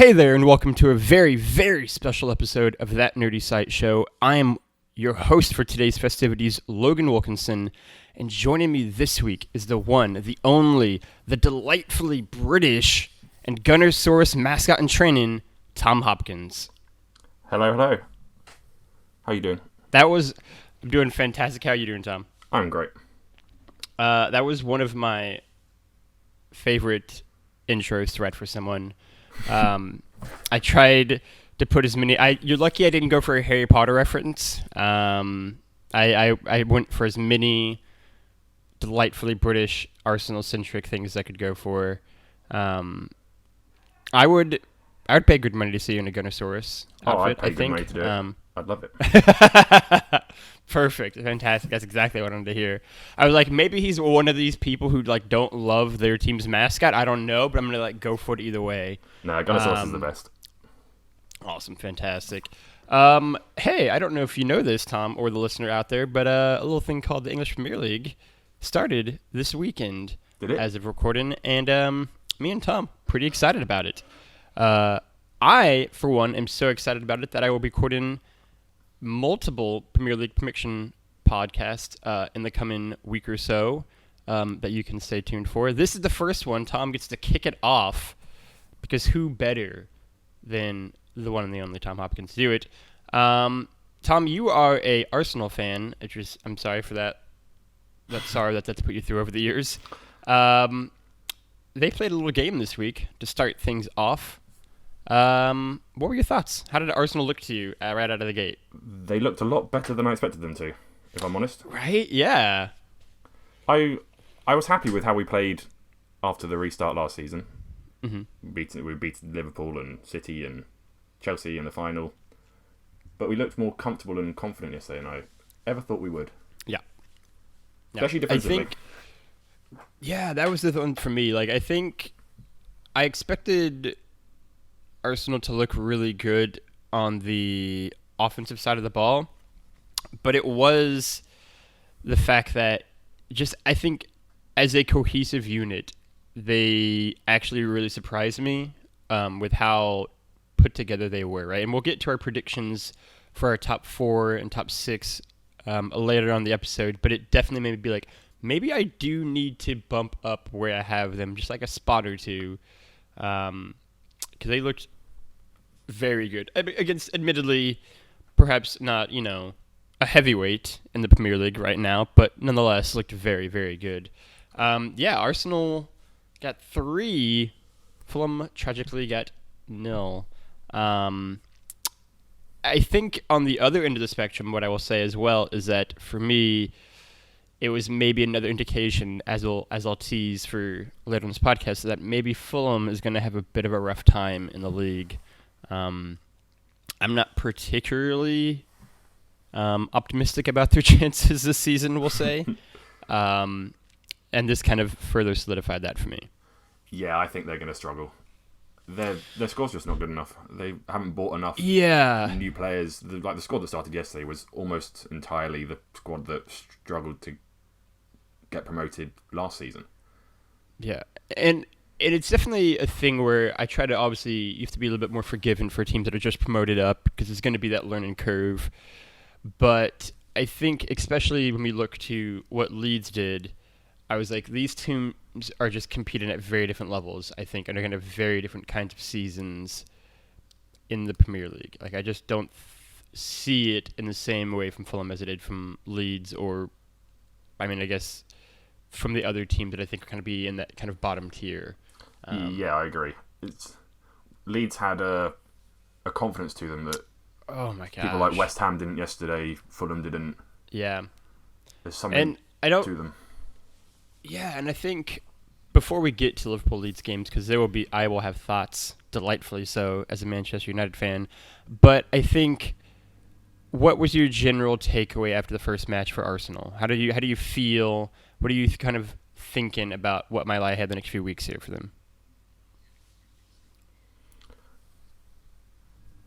Hey there, and welcome to a very, very special episode of That Nerdy Site Show. I am your host for today's festivities, Logan Wilkinson, and joining me this week is the one, the only, the delightfully British and Gunnersaurus mascot in training, Tom Hopkins. Hello, hello. How you doing? I'm doing fantastic. How are you doing, Tom? I'm great. That was one of my favorite intros to write for someone. I tried to put as many. You're lucky I didn't go for a Harry Potter reference. I went for as many delightfully British Arsenal-centric things I could go for. I would pay good money to see you in a Gunnersaurus outfit. I'd pay good money to do it. I'd love it. Perfect, fantastic. That's exactly what I wanted to hear. I was like, maybe he's one of these people who don't love their team's mascot. I don't know, but I'm gonna go for it either way. No, Gunnersaurus is the best. Awesome, fantastic. Hey, I don't know if you know this, Tom, or the listener out there, but a little thing called the English Premier League started this weekend. Did it? As of recording, and me and Tom pretty excited about it. I, for one, am so excited about it that I will be recording multiple Premier League prediction podcasts in the coming week or so that you can stay tuned for. This is the first one. Tom gets to kick it off because who better than the one and the only Tom Hopkins to do it? Tom, you are a Arsenal fan. I'm sorry for that. Sorry that's put you through over the years. They played a little game this week to start things off. What were your thoughts? How did Arsenal look to you right out of the gate? They looked a lot better than I expected them to, if I'm honest. Right? Yeah. I was happy with how we played after the restart last season. Mm-hmm. We beat Liverpool and City and Chelsea in the final. But we looked more comfortable and confident yesterday than I ever thought we would. Yeah. Especially defensively. That was the one for me. I think I expected Arsenal to look really good on the offensive side of the ball, but it was the fact that I think as a cohesive unit, they actually really surprised me with how put together they were, right? And we'll get to our predictions for our top 4 and top 6 later on the episode, but it definitely made me be like, maybe I do need to bump up where I have them, just like a spot or two, because they looked very good against, admittedly, perhaps not, a heavyweight in the Premier League right now, but nonetheless looked very, very good. Arsenal got 3. Fulham tragically got 0. I think on the other end of the spectrum, what I will say as well is that for me, it was maybe another indication, as I'll tease for later on this podcast, that maybe Fulham is going to have a bit of a rough time in the league. I'm not particularly optimistic about their chances this season, we'll say. And this kind of further solidified that for me. Yeah, I think they're going to struggle. Their squad's just not good enough. They haven't bought enough new players. The squad that started yesterday was almost entirely the squad that struggled to get promoted last season. Yeah, and it's definitely a thing where I try to, obviously, you have to be a little bit more forgiving for teams that are just promoted up because there's going to be that learning curve. But I think, especially when we look to what Leeds did, I was like, these teams are just competing at very different levels, I think, and are going to have very different kinds of seasons in the Premier League. I just don't see it in the same way from Fulham as it did from Leeds or, I guess, from the other teams that I think are going to be in that kind of bottom tier. Yeah, I agree. Leeds had a confidence to them that people like West Ham didn't yesterday, Fulham didn't. Yeah. There's something to them. Yeah, and I think before we get to Liverpool Leeds games, because I will have thoughts, delightfully so, as a Manchester United fan, but I think, what was your general takeaway after the first match for Arsenal? How do you feel? What are you kind of thinking about what might lie ahead the next few weeks here for them?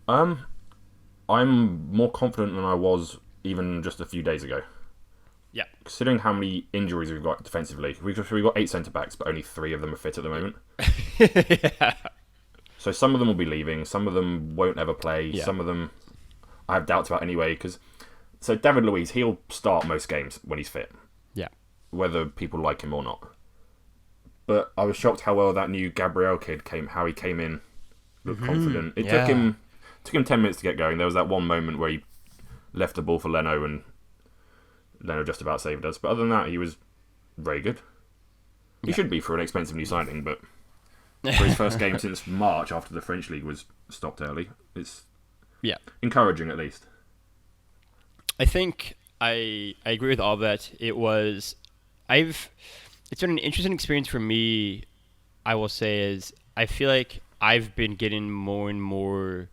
I'm more confident than I was even just a few days ago. Yeah. Considering how many injuries we've got defensively, we've got 8 centre-backs, but only 3 of them are fit at the moment. Yeah. So some of them will be leaving, some of them won't ever play, Yeah. some of them I have doubts about anyway. So David Luiz, he'll start most games when he's fit, Yeah. whether people like him or not. But I was shocked how well that new Gabriel kid how he came in, looked confident. It took him 10 minutes to get going. There was that one moment where he left the ball for Leno, and Leno just about saved us. But other than that, he was very good. He should be for an expensive new signing, but for his first game since March after the French League was stopped early, it's encouraging at least. I think I agree with all that. It's been an interesting experience for me, I will say, is I feel like I've been getting more and more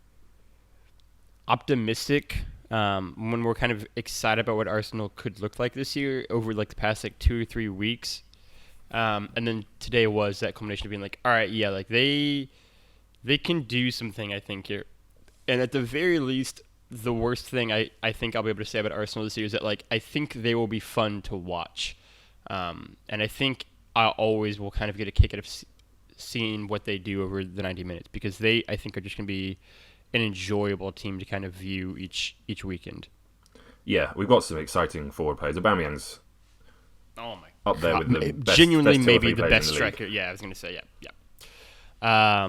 optimistic, when we're kind of excited about what Arsenal could look like this year over like the past like 2 or 3 weeks. And then today was that culmination of being like, all right, yeah, like they can do something, I think, here. And at the very least, the worst thing I think I'll be able to say about Arsenal this year is that like I think they will be fun to watch. And I think I always will kind of get a kick out of seeing what they do over the 90 minutes, because they, I think, are just going to be an enjoyable team to kind of view each weekend. Yeah, we've got some exciting forward players. Aubameyang's up there with the best, genuinely best maybe the best the striker. Yeah, I was going to say, yeah.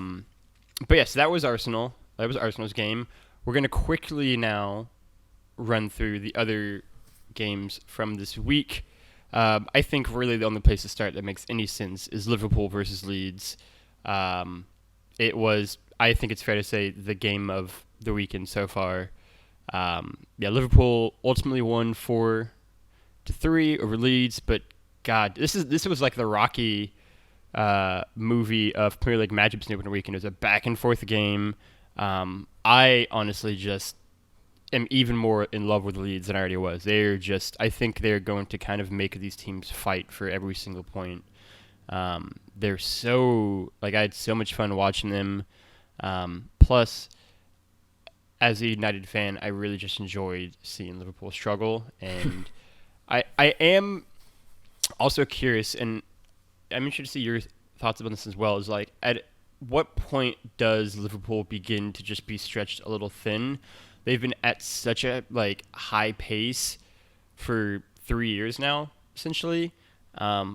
But yes, that was Arsenal. That was Arsenal's game. We're going to quickly now run through the other games from this week. I think really the only place to start that makes any sense is Liverpool versus Leeds. It was, I think it's fair to say, the game of the weekend so far. Liverpool ultimately won 4-3 over Leeds, but God, this was like the Rocky movie of Premier League matchups in the opening weekend. It was a back and forth game. I honestly just am even more in love with Leeds than I already was. I think they're going to kind of make these teams fight for every single point. They're so, like, I had so much fun watching them. Plus, as a United fan, I really just enjoyed seeing Liverpool struggle. And I am also curious, and I'm interested to see your thoughts about this as well, is like, at what point does Liverpool begin to just be stretched a little thin? They've been at such a like high pace for 3 years now, essentially,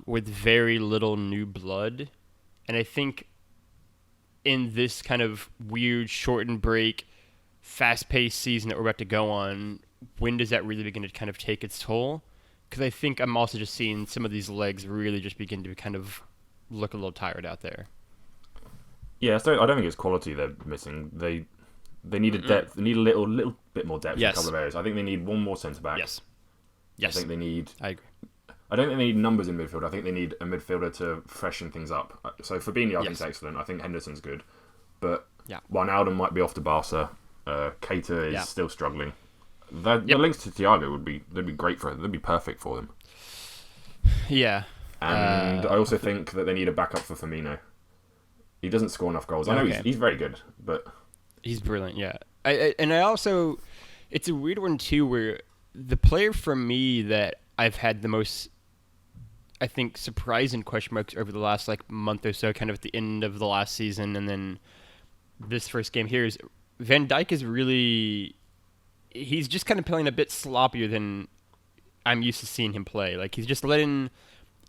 with very little new blood. And I think in this kind of weird shortened break, fast-paced season that we're about to go on, when does that really begin to kind of take its toll? Because I think I'm also just seeing some of these legs really just begin to kind of look a little tired out there. Yeah, so I don't think it's quality they're missing. They need a depth. They need a little bit more depth in a couple of areas. I think they need one more centre back. Yes. I think they need. I agree. I don't think they need numbers in midfield. I think they need a midfielder to freshen things up. So Fabinho, I think, is excellent. I think Henderson's good, but Wijnaldum might be off to Barca. Keita is still struggling. The links to Thiago they'd be great for them. They'd be perfect for them. Yeah. And I also think that they need a backup for Firmino. He doesn't score enough goals. I know he's very good, but he's brilliant. Yeah. I also, it's a weird one too, where the player for me that I've had the most, I think, surprising question marks over the last like month or so, kind of at the end of the last season, and then this first game here, is Van Dijk is really, he's just kind of playing a bit sloppier than I'm used to seeing him play. Like, he's just letting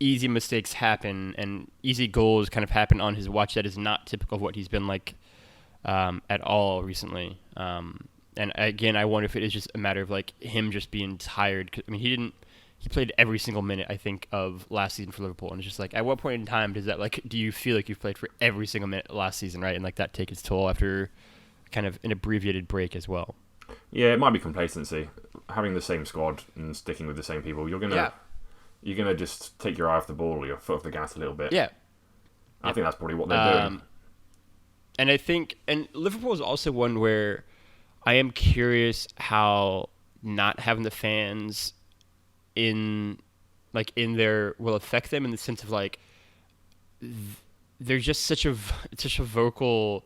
easy mistakes happen and easy goals kind of happen on his watch. That is not typical of what he's been like at all recently. And again, I wonder if it is just a matter of like him just being tired. I mean, he played every single minute, I think, of last season for Liverpool, and it's just like, at what point in time does that, like, do you feel like you've played for every single minute last season, right? And like that take its toll after kind of an abbreviated break as well. Yeah, it might be complacency. Having the same squad and sticking with the same people, you're gonna just take your eye off the ball or your foot off the gas a little bit. Yeah. I think that's probably what they're doing. And I think, and Liverpool is also one where I am curious how not having the fans in there will affect them, in the sense of like there's just such a vocal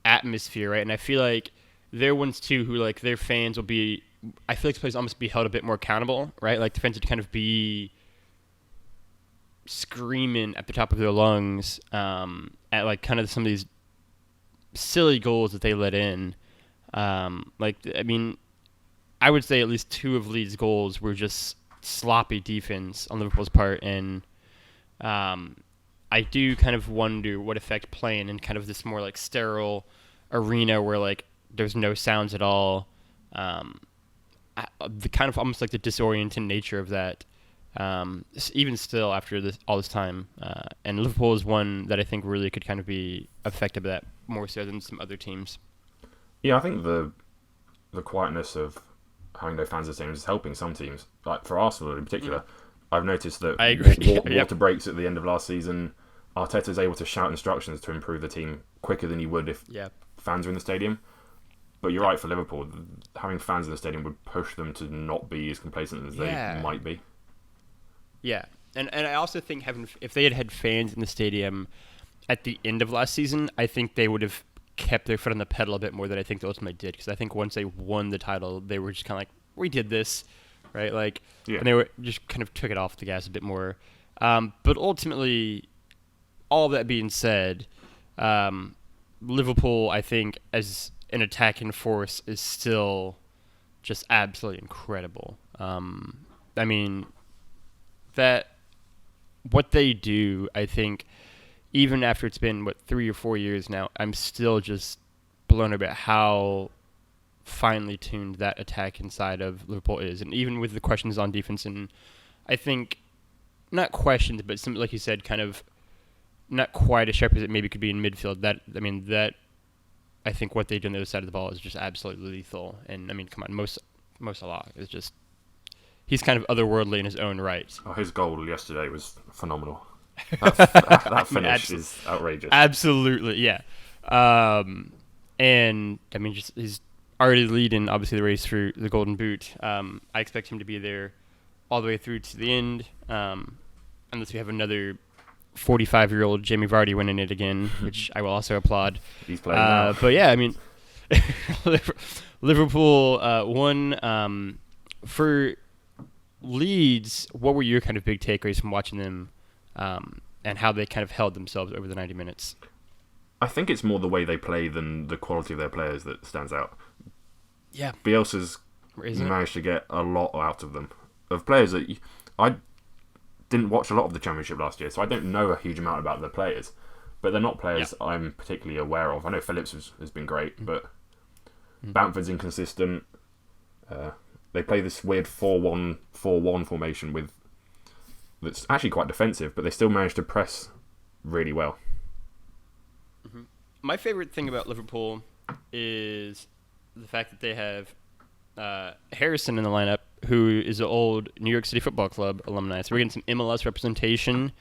atmosphere, right? And I feel like they're ones too who, like, their fans will be, I feel like players almost be held a bit more accountable, right? Like, the fans would kind of be screaming at the top of their lungs at like kind of some of these silly goals that they let in. I would say at least 2 of Leeds' goals were just sloppy defense on Liverpool's part, and I do kind of wonder what effect playing in kind of this more like sterile arena where like there's no sounds at all. The kind of almost like the disorienting nature of that. Even still after all this time, and Liverpool is one that I think really could kind of be affected by that more so than some other teams. Yeah, I think the quietness of having no fans in the stadium is helping some teams. Like for Arsenal in particular, I've noticed that I agree. Water breaks at the end of last season. Arteta's able to shout instructions to improve the team quicker than he would if fans were in the stadium. But you're right, for Liverpool, having fans in the stadium would push them to not be as complacent as they might be. Yeah, and I also think if they had had fans in the stadium at the end of last season, I think they would have kept their foot on the pedal a bit more than I think they ultimately did. Because I think once they won the title, they were just kind of like, we did this, right? And they were just kind of took it off the gas a bit more. But ultimately, all that being said, Liverpool, I think, as an attacking force, is still just absolutely incredible. That what they do, I think, even after it's been 3 or 4 years now, I'm still just blown about how finely tuned that attack inside of Liverpool is, and even with the questions on defense, and I think not questions, but some, like you said, kind of not quite as sharp as it maybe could be in midfield. That I think what they do on the other side of the ball is just absolutely lethal. And come on, Mo Salah is just. He's kind of otherworldly in his own right. Oh, his goal yesterday was phenomenal. That finish is outrageous. Absolutely, yeah. He's already leading, obviously, the race for the Golden Boot. I expect him to be there all the way through to the end, unless we have another 45-year-old Jamie Vardy winning it again, which I will also applaud. He's playing now. But yeah, Liverpool won. For Leeds, what were your kind of big takeaways from watching them, and how they kind of held themselves over the 90 minutes? I think it's more the way they play than the quality of their players that stands out. Yeah. Bielsa's managed to get a lot out of them. Of players that I didn't watch a lot of the Championship last year, so I don't know a huge amount about the players. But they're not players I'm particularly aware of. I know Phillips has been great, but Bamford's inconsistent. They play this weird 4-1-4-1 formation that's actually quite defensive, but they still manage to press really well. Mm-hmm. My favorite thing about Liverpool is the fact that they have Harrison in the lineup, who is an old New York City Football Club alumni. So we're getting some MLS representation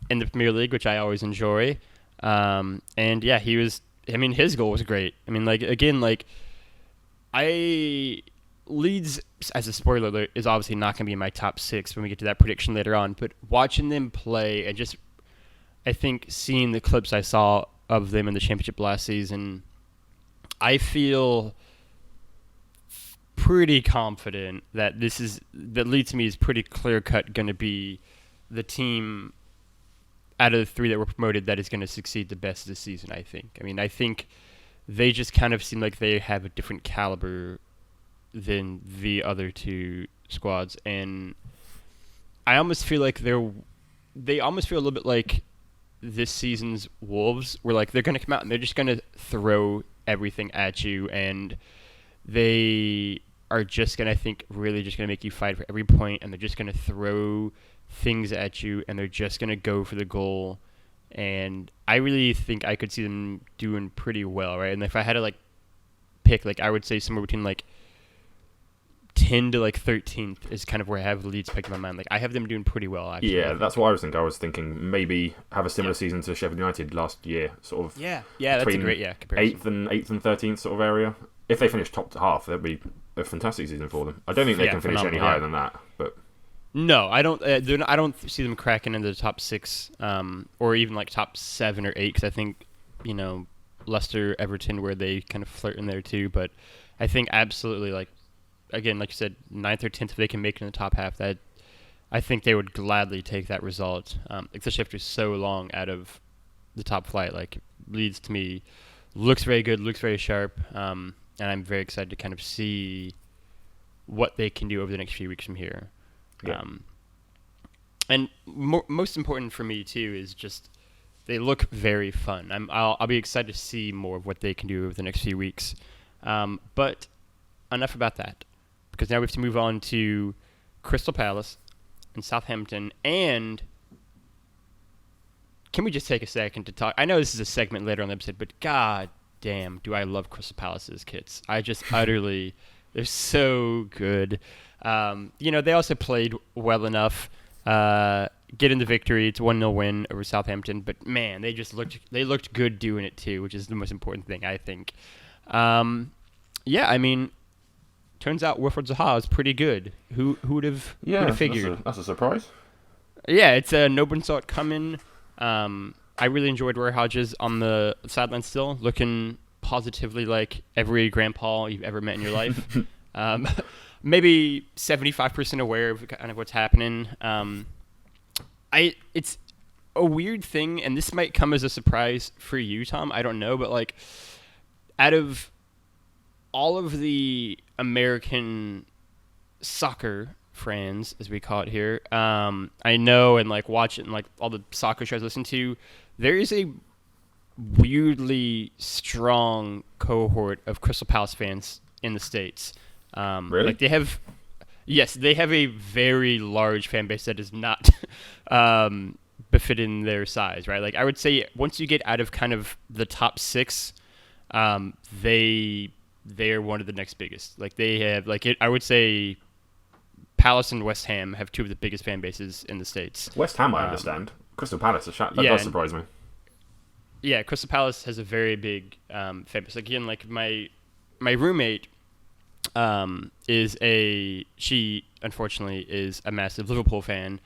in the Premier League, which I always enjoy. And yeah, his goal was great. Leeds, as a spoiler alert, is obviously not going to be in my top 6 when we get to that prediction later on. But watching them play and just, I think, seeing the clips I saw of them in the Championship last season, I feel pretty confident that Leeds to me is pretty clear-cut going to be the team out of the 3 that were promoted that is going to succeed the best this season, I think. I think they just kind of seem like they have a different caliber than the other 2 squads, and I almost feel like they almost feel a little bit like this season's Wolves, where like they're going to come out and they're just going to throw everything at you, and they are just going to, I think, really just going to make you fight for every point, and they're just going to throw things at you, and they're just going to go for the goal. And I really think I could see them doing pretty well, right? And if I had to pick, I would say somewhere between 10 to 13th is kind of where I have Leeds picked in my mind. I have them doing pretty well, actually. Yeah, that's what I was thinking. I was thinking maybe have a similar season to Sheffield United last year, sort of. Yeah, that's a great comparison. 8th and 13th sort of area. If they finish top to half, that'd be a fantastic season for them. I don't think they can finish any higher than that, but. No, I don't. I don't see them cracking into the top 6, or even top 7 or 8. Because I think, Leicester, Everton, where they kind of flirt in there too. But I think absolutely, again, like you said, 9th or 10th, if they can make it in the top half, that I think they would gladly take that result. Especially after so long out of the top flight. leads to me looks very good, looks very sharp, and I'm very excited to kind of see what they can do over the next few weeks from here. Yeah. And most important for me too is just they look very fun. I'll be excited to see more of what they can do over the next few weeks. But enough about that, because now we have to move on to Crystal Palace and Southampton. And can we just take a second to talk? I know this is a segment later on the episode, but god damn, do I love Crystal Palace's kits. I just utterly, they're so good. They also played well enough. Getting the victory. It's 1-0 win over Southampton, but man, they looked good doing it too, which is the most important thing, I think. Turns out Wilfried Zaha is pretty good. Who would have figured? That's a surprise. Yeah, it's no one saw it coming. I really enjoyed Roy Hodges on the sideline still, looking positively like every grandpa you've ever met in your life. Maybe 75% aware of kind of what's happening. It's a weird thing, and this might come as a surprise for you, Tom. I don't know, but like, out of all of the American soccer fans, as we call it here, I know and like watch it and like all the soccer shows I listen to, there is a weirdly strong cohort of Crystal Palace fans in the States. Really? Like they have a very large fan base that is not befitting their size, right? Like I would say once you get out of kind of the top 6, they're one of the next biggest. Like they have I would say Palace and West Ham have 2 of the biggest fan bases in the States. West Ham, I understand. Crystal Palace, that does surprise me. Yeah, Crystal Palace has a very big fan base. Again, like my roommate she unfortunately is a massive Liverpool fan,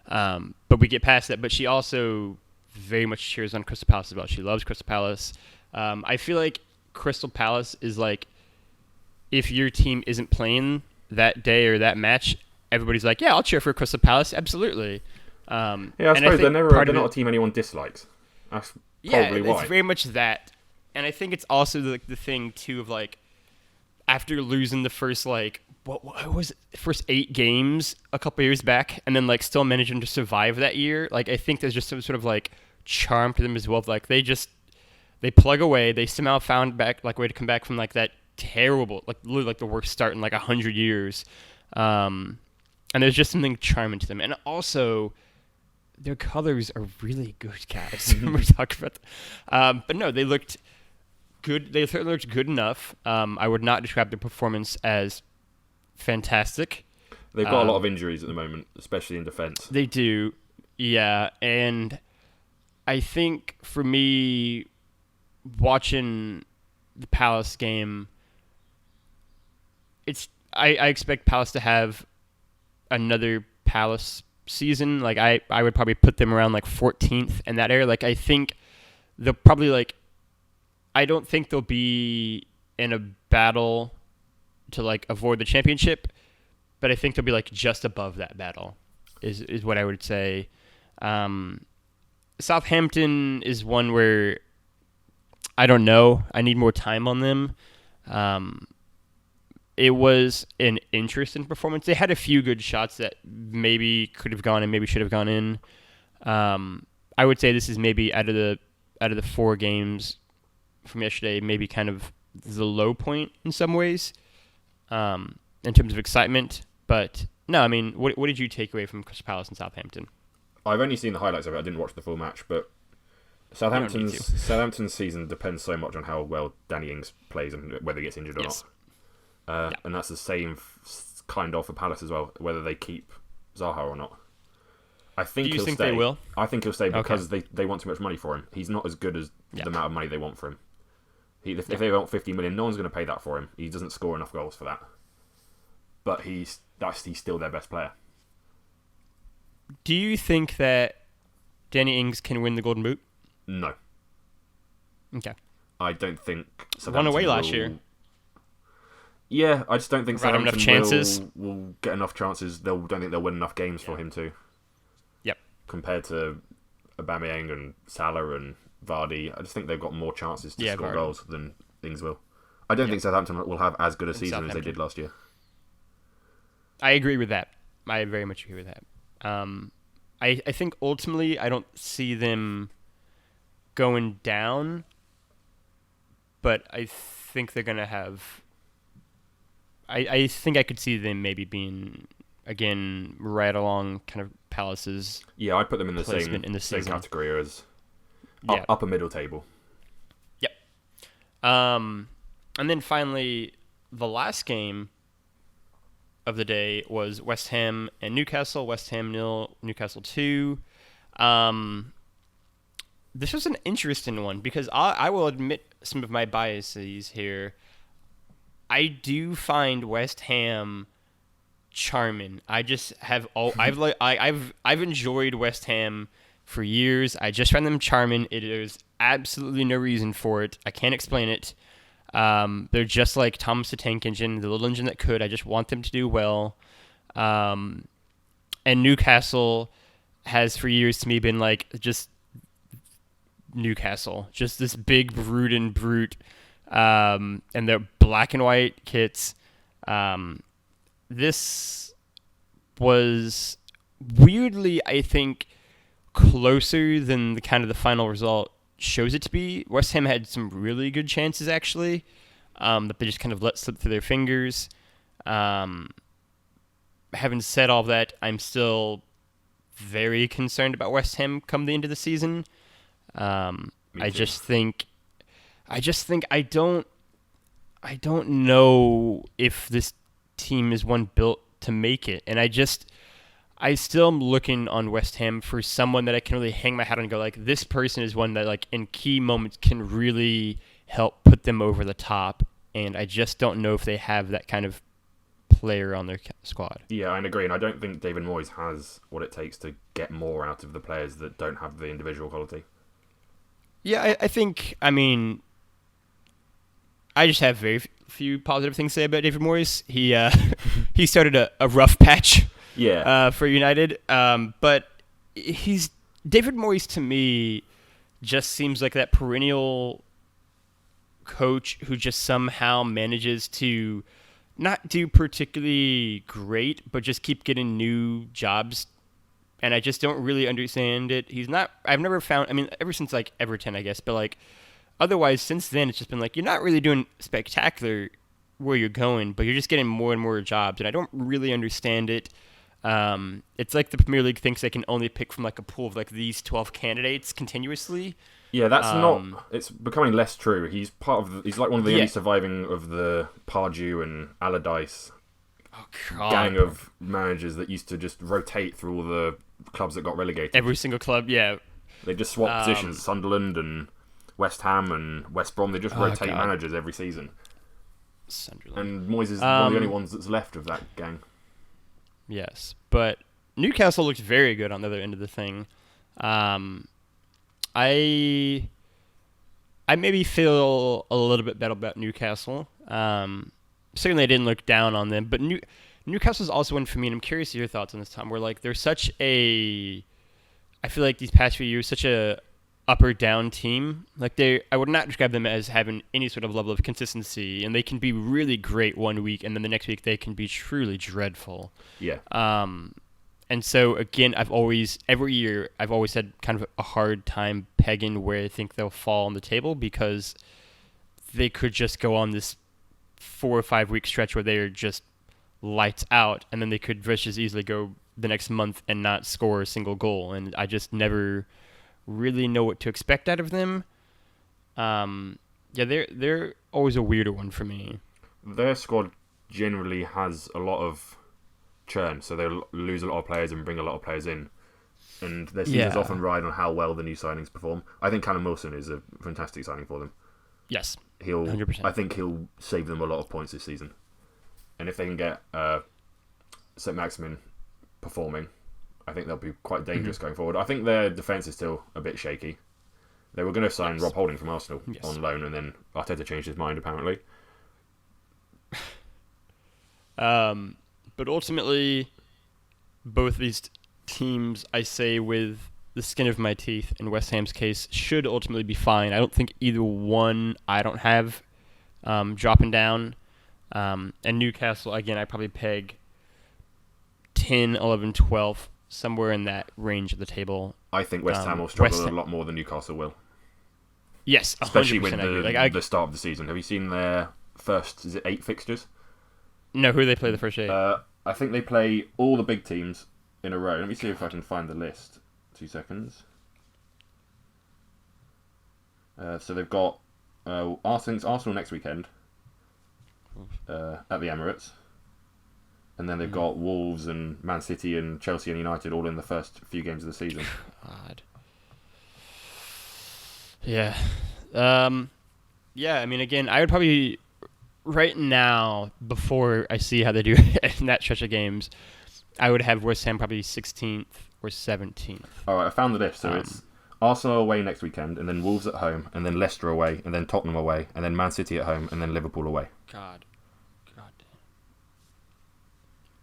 but we get past that. But she also very much cheers on Crystal Palace as well. She loves Crystal Palace. I feel like Crystal Palace is like, if your team isn't playing that day or that match, everybody's like, yeah, I'll cheer for Crystal Palace, absolutely. I suppose they're not a team anyone dislikes. That's probably why. It's very much that, and I think it's also the thing too of like, after losing the first what was it, first 8 games a couple years back, and then like still managing to survive that year. Like I think there's just some sort of like charm to them as well. Like they plug away. They somehow found back like way to come back from like that terrible, like literally like the worst start in like 100 years. And there's just something charming to them, and also their colors are really good, guys. We're talking about that. But no, they looked good. They certainly looked good enough. I would not describe their performance as fantastic. They've got a lot of injuries at the moment, especially in defence. They do, yeah. And I think for me, watching the Palace game, I expect Palace to have another Palace season. Like I would probably put them around like 14th in that area. Like I think they'll probably like, I don't think they'll be in a battle to like avoid the championship, but I think they'll be like just above that battle is what I would say. Southampton is one where I don't know. I need more time on them. It was an interesting performance. They had a few good shots that maybe could have gone in, maybe should have gone in. I would say this is maybe out of the 4 games from yesterday, maybe kind of the low point in some ways, in terms of excitement. But no, I mean, what did you take away from Crystal Palace and Southampton? I've only seen the highlights of it. I didn't watch the full match, but Southampton's season depends so much on how well Danny Ings plays and whether he gets injured or not. And that's the same kind of for Palace as well, whether they keep Zaha or not. I think Do you he'll think stay. they will? I think he'll stay because they want too much money for him. He's not as good as the amount of money they want for him. If they want 50 million, no one's going to pay that for him. He doesn't score enough goals for that. But he's still their best player. Do you think that Danny Ings can win the Golden Boot? No. Okay. I don't think Southampton won away last year. Yeah, I just don't think Southampton enough chances. Will get enough chances. Don't think they'll win enough games for him to. Yep. Compared to Aubameyang and Salah and Vardy. I just think they've got more chances to score Vardy. goals than Ings will. I don't think Southampton will have as good a season as they did last year. I agree with that. I very much agree with that. I think ultimately I don't see them going down, but I think they're going to have... I think I could see them maybe being, again, right along kind of Palace's Yeah, I'd put them in the same category as upper middle table. Yep. And then finally, the last game of the day was West Ham and Newcastle. West Ham 0, Newcastle 2. This was an interesting one because I will admit some of my biases here. I do find West Ham charming. I just have I've enjoyed West Ham for years. I just find them charming. There's absolutely no reason for it. I can't explain it. They're just like Thomas the Tank Engine, the little engine that could. I just want them to do well. And Newcastle has for years to me been like just Newcastle, just this big brute, and they're black and white kits. This was weirdly, I think, closer than the kind of the final result shows it to be. West Ham had some really good chances, actually, that they just kind of let slip through their fingers. Having said all that, I'm still very concerned about West Ham come the end of the season. I don't know if this team is one built to make it, and I still am looking on West Ham for someone that I can really hang my hat on and go like, this person is one that like in key moments can really help put them over the top, and I just don't know if they have that kind of player on their squad. Yeah, I agree, and I don't think David Moyes has what it takes to get more out of the players that don't have the individual quality. Yeah, I think, I mean, I just have very few positive things to say about David Moyes. He started a rough patch for United, but David Moyes to me just seems like that perennial coach who just somehow manages to not do particularly great, but just keep getting new jobs. And I just don't really understand it. I've never found, I mean, ever since like Everton, I guess, but like otherwise since then, it's just been like, you're not really doing spectacular where you're going, but you're just getting more and more jobs. And I don't really understand it. It's like the Premier League thinks they can only pick from like a pool of like these 12 candidates continuously. Yeah, that's it's becoming less true. He's he's like one of the only surviving of the Pardew and Allardyce gang of managers that used to just rotate through all the clubs that got relegated. Every single club, yeah. They just swap positions. Sunderland and West Ham and West Brom, they just rotate managers every season. Sunderland. And Moyes is one of the only ones that's left of that gang. Yes, but Newcastle looked very good on the other end of the thing. I maybe feel a little bit better about Newcastle. Certainly I didn't look down on them, but Newcastle's also one for me, and I'm curious your thoughts on this, Tom, where like they're such a... I feel like these past few years, such a up or down team. Like I would not describe them as having any sort of level of consistency, and they can be really great one week, and then the next week they can be truly dreadful. Yeah. And so again, every year I've always had kind of a hard time pegging where I think they'll fall on the table, because they could just go on this 4 or 5 week stretch where they're just lights out, and then they could just as easily go the next month and not score a single goal, and I just never really know what to expect out of them. They're always a weirder one for me. Their squad generally has a lot of churn, so they'll lose a lot of players and bring a lot of players in, and their seasons often ride on how well the new signings perform. I think Callum Wilson is a fantastic signing for them. Yes, 100%. I think he'll save them a lot of points this season, and if they can get St. Maximin performing, I think they'll be quite dangerous going forward. I think their defence is still a bit shaky. They were going to sign Rob Holding from Arsenal on loan, and then Arteta changed his mind, apparently. But ultimately, both these teams, I say with the skin of my teeth in West Ham's case should ultimately be fine. I don't think either one I don't have dropping down. And Newcastle, again, I probably peg 10, 11, 12, somewhere in that range of the table. I think West Ham will struggle a lot more than Newcastle will. Yes, 100% especially with the start of the season. Have you seen their first, 8 fixtures? No, who do they play the first 8? I think they play all the big teams in a row. Let me see if I can find the list. 2 seconds. So they've got Arsenal next weekend at the Emirates. And then they've got Wolves and Man City and Chelsea and United all in the first few games of the season. God. Yeah. Yeah, I mean, again, I would probably, right now, before I see how they do in that stretch of games, I would have West Ham probably 16th or 17th. All right, I found the list. So it's Arsenal away next weekend, and then Wolves at home, and then Leicester away, and then Tottenham away, and then Man City at home, and then Liverpool away. God damn.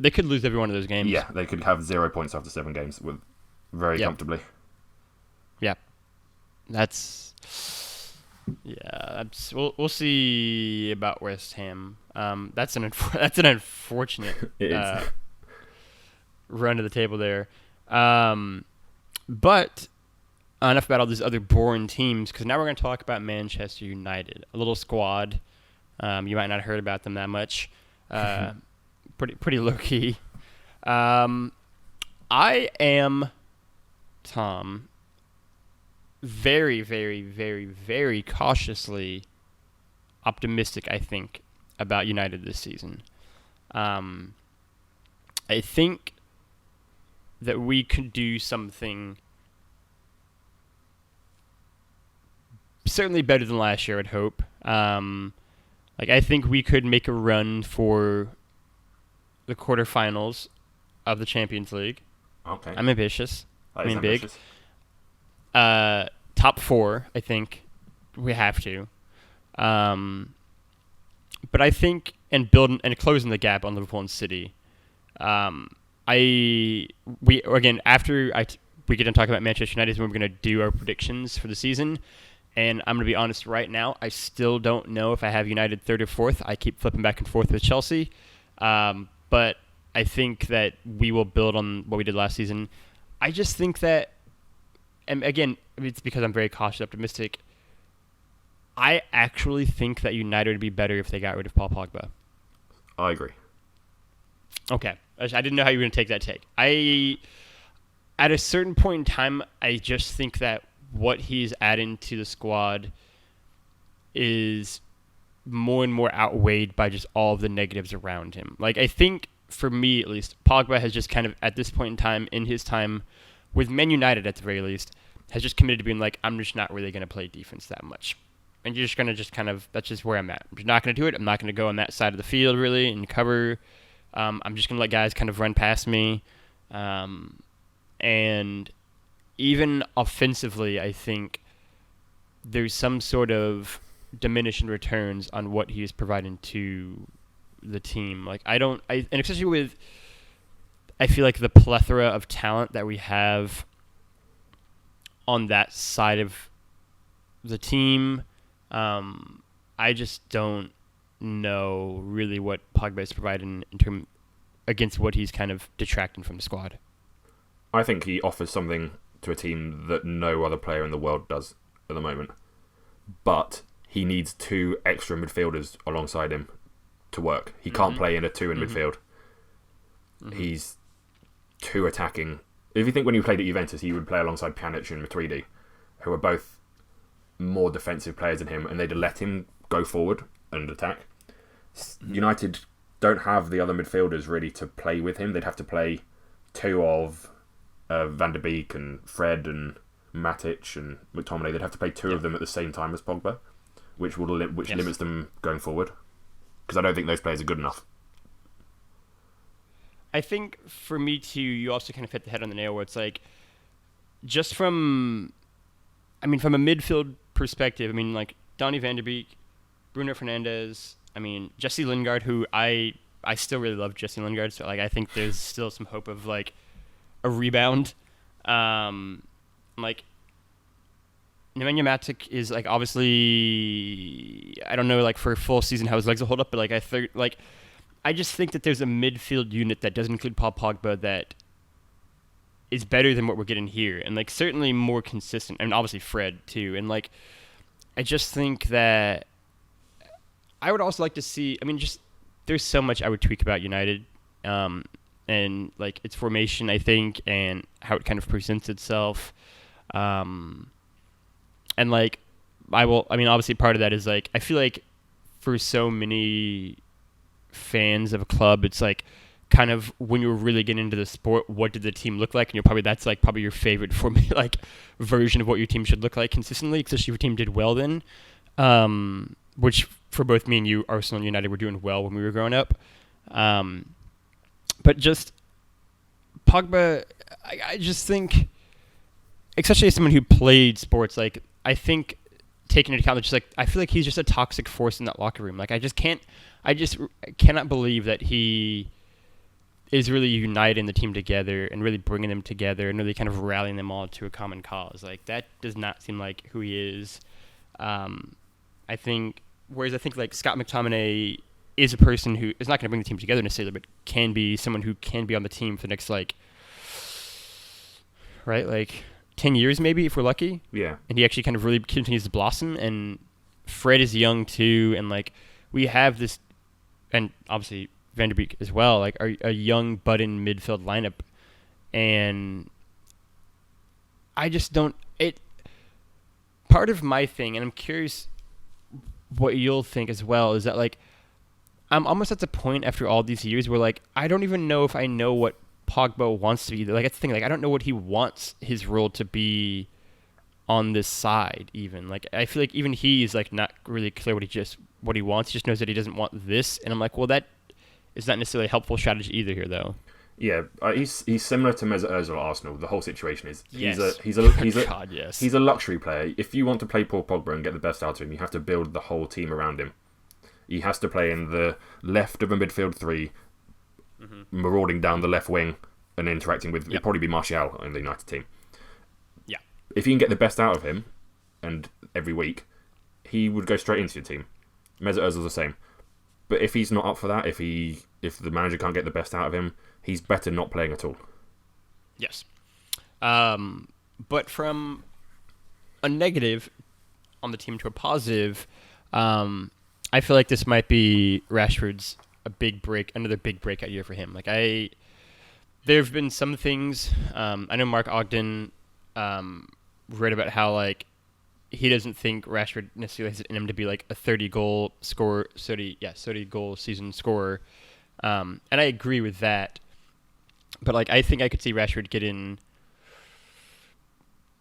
They could lose every one of those games. Yeah, they could have 0 points after 7 games very comfortably. Yeah. We'll see about West Ham. That's an unfortunate run to the table there. But enough about all these other boring teams, because now we're going to talk about Manchester United, a little squad. You might not have heard about them that much. Pretty low key. I am, Tom, very, very, very, very cautiously optimistic, I think, about United this season. I think that we could do something certainly better than last year, I'd hope. I think we could make a run for the quarterfinals of the Champions League. Okay. I'm ambitious. That is big. Ambitious. Top 4, I think we have to. But I think closing the gap on Liverpool and City. We get to talk about Manchester United, when we're going to do our predictions for the season. And I'm going to be honest right now, I still don't know if I have United 3rd or 4th. I keep flipping back and forth with Chelsea. But I think that we will build on what we did last season. I just think that, and again, it's because I'm very cautious, optimistic. I actually think that United would be better if they got rid of Paul Pogba. I agree. Okay. I didn't know how you were going to take that take. At a certain point in time, I just think that what he's adding to the squad is more and more outweighed by just all of the negatives around him. I think, for me at least, Pogba has just kind of, at this point in time, in his time with Man United at the very least, has just committed to being I'm just not really going to play defense that much. And you're just going to just kind of, that's just where I'm at. I'm just not going to do it. I'm not going to go on that side of the field, really, and cover. I'm just going to let guys kind of run past me. And even offensively, I think there's some sort of diminishing returns on what he is providing to the team. And especially with, I feel like the plethora of talent that we have on that side of the team, I just don't know really what Pogba is providing in term against what he's kind of detracting from the squad. I think he offers something to a team that no other player in the world does at the moment. But he needs 2 extra midfielders alongside him to work. He can't play in a 2 in midfield. He's too attacking. If you think when he played at Juventus, he would play alongside Pjanic and Matuidi, who are both more defensive players than him, and they'd let him go forward and attack. United don't have the other midfielders really to play with him. They'd have to play 2 of Van der Beek and Fred and Matic and McTominay. They'd have to play 2 of them at the same time as Pogba, which limits them going forward. Because I don't think those players are good enough. I think for me too, you also kind of hit the head on the nail where it's just from a midfield perspective, Donny van der Beek, Bruno Fernandes, Jesse Lingard, who I still really love Jesse Lingard, so I think there's still some hope of a rebound. like Nemanja Matic is like obviously I don't know like for a full season how his legs will hold up, but like I just think that there's a midfield unit that doesn't include Paul Pogba that is better than what we're getting here, and like certainly more consistent. I mean, obviously Fred too, and like I just think that I would also like to see. I mean, just there's so much I would tweak about United, and like its formation, I think, and how it kind of presents itself, and like I mean, obviously part of that is like I feel like for so many fans of a club, it's like kind of when you're really getting into the sport, what did the team look like? And that's probably your favorite for me, like version of what your team should look like consistently, especially if your team did well then. Which for both me and you, Arsenal and United were doing well when we were growing up. But just Pogba, I just think, especially as someone who played sports, like I think taking into account, just like I feel like he's just a toxic force in that locker room. Like I cannot believe that he is really uniting the team together and really bringing them together and really kind of rallying them all to a common cause. Like that does not seem like who he is. I think like Scott McTominay is a person who is not going to bring the team together necessarily, but can be someone who can be on the team for the next like 10 years maybe if we're lucky. Yeah. And he actually kind of really continues to blossom. And Fred is young too, and like we have this, and obviously Van der Beek as well, like a young budding midfield lineup, and I just don't. Part of my thing, and I'm curious what you'll think as well, is that like I'm almost at the point after all these years where like I don't even know if I know what Pogba wants to be. Like that's the thing. Like I don't know what he wants his role to be on this side. Even like I feel like even he's like not really clear what he wants. He just knows that he doesn't want this, and I'm like, well, that is not necessarily a helpful strategy either here, though. Yeah, he's similar to Mesut Ozil at Arsenal. The whole situation is yes. he's a luxury player. If you want to play Paul Pogba and get the best out of him, you have to build the whole team around him. He has to play in the left of a midfield three, marauding down the left wing and interacting with it'd probably be Martial in the United team. Yeah, if you can get the best out of him, and every week, he would go straight into your team. Mesut Ozil's the same. But if he's not up for that, if the manager can't get the best out of him, he's better not playing at all. Yes. But from a negative on the team to a positive, I feel like this might be Rashford's another big breakout year for him. Like there have been some things. I know Mark Ogden read about how like he doesn't think Rashford necessarily has it in him to be like a 30-goal scorer, 30-goal season scorer, and I agree with that. But like I think I could see Rashford getting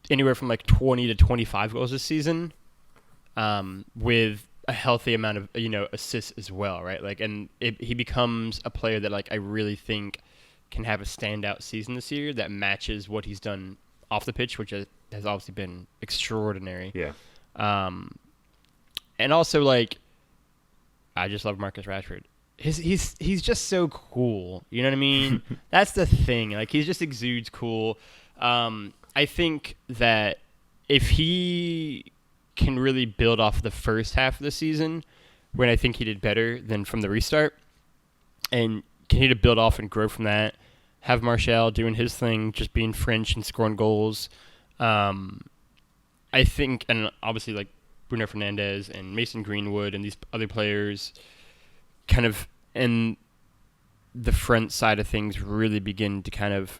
anywhere from like 20 to 25 goals this season, with a healthy amount of assists as well, right? Like, and he becomes a player that like I really think can have a standout season this year that matches what he's done off the pitch, which has obviously been extraordinary. Yeah. And also like I just love Marcus Rashford. He's just so cool. You know what I mean? That's the thing. Like he just exudes cool. I think that if he can really build off the first half of the season, when I think he did better than from the restart, and continue to build off and grow from that, have Martial doing his thing, just being French and scoring goals. I think, and obviously like Bruno Fernandes and Mason Greenwood and these other players kind of in the front side of things really begin to kind of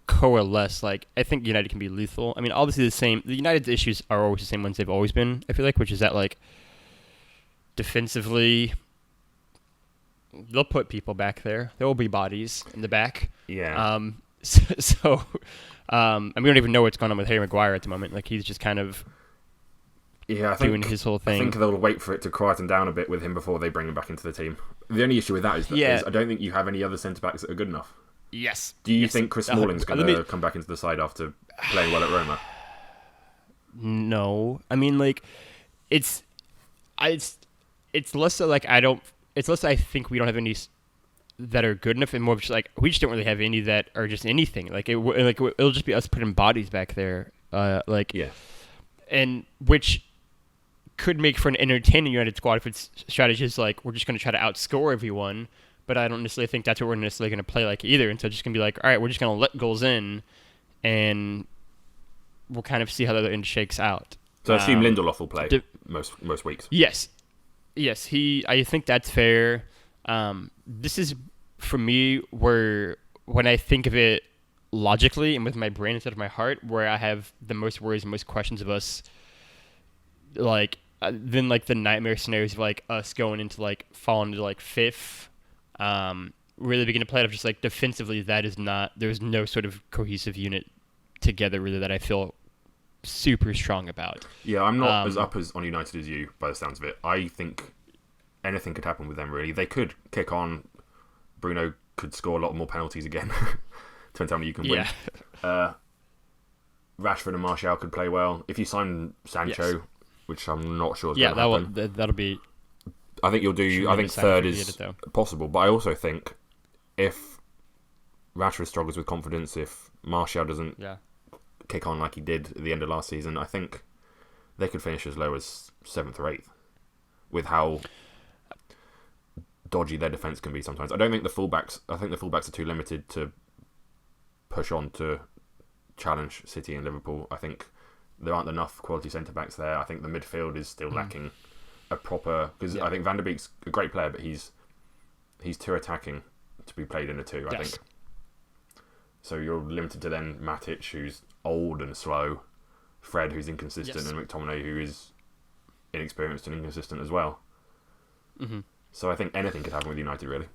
coalesce. Like I think United can be lethal. I mean, obviously the United's issues are always the same ones they've always been, I feel like, which is that like defensively they'll put people back there. There will be bodies in the back. Yeah. So and we don't even know what's going on with Harry Maguire at the moment. Like he's just kind of doing his whole thing. I think they'll wait for it to quieten down a bit with him before they bring him back into the team. The only issue with that is I don't think you have any other centre-backs that are good enough. Yes. Do you think Chris Smalling's going to come back into the side after playing well at Roma? No. I mean, like, it's less so like it's less I think we don't have any that are good enough, and more just like we just don't really have any that are just anything. Like it'll just be us putting bodies back there. Yeah. And which could make for an entertaining United squad if its strategy is like, we're just going to try to outscore everyone. But I don't necessarily think that's what we're necessarily going to play like either. And so it's just going to be like, all right, we're just going to let goals in, and we'll kind of see how the other end shakes out. So I assume Lindelof will play most weeks. Yes. I think that's fair. This is, for me, where when I think of it logically and with my brain instead of my heart, where I have the most worries and most questions of us, like, then like the nightmare scenarios of like us going into like falling into like fifth, really beginning to play it. Just like defensively, there's no sort of cohesive unit together really that I feel super strong about. Yeah, I'm not as up on United as you by the sounds of it. I think anything could happen with them really. They could kick on. Bruno could score a lot more penalties again. Depends how many you can win. Rashford and Martial could play well. If you sign Sancho, which I'm not sure is going to happen. That'll be... I think you'll do... I think third is possible. But I also think if Rashford struggles with confidence, if Martial doesn't kick on like he did at the end of last season, I think they could finish as low as 7th or 8th with how dodgy their defence can be sometimes. I think the fullbacks are too limited to push on to challenge City and Liverpool. I think there aren't enough quality centre-backs there. I think the midfield is still lacking a proper... Because I think Van der Beek's a great player, but he's too attacking to be played in a 2, I think. So you're limited to then Matic, who's old and slow, Fred, who's inconsistent, and McTominay, who is inexperienced and inconsistent as well. Mm-hmm. So I think anything could happen with United, really.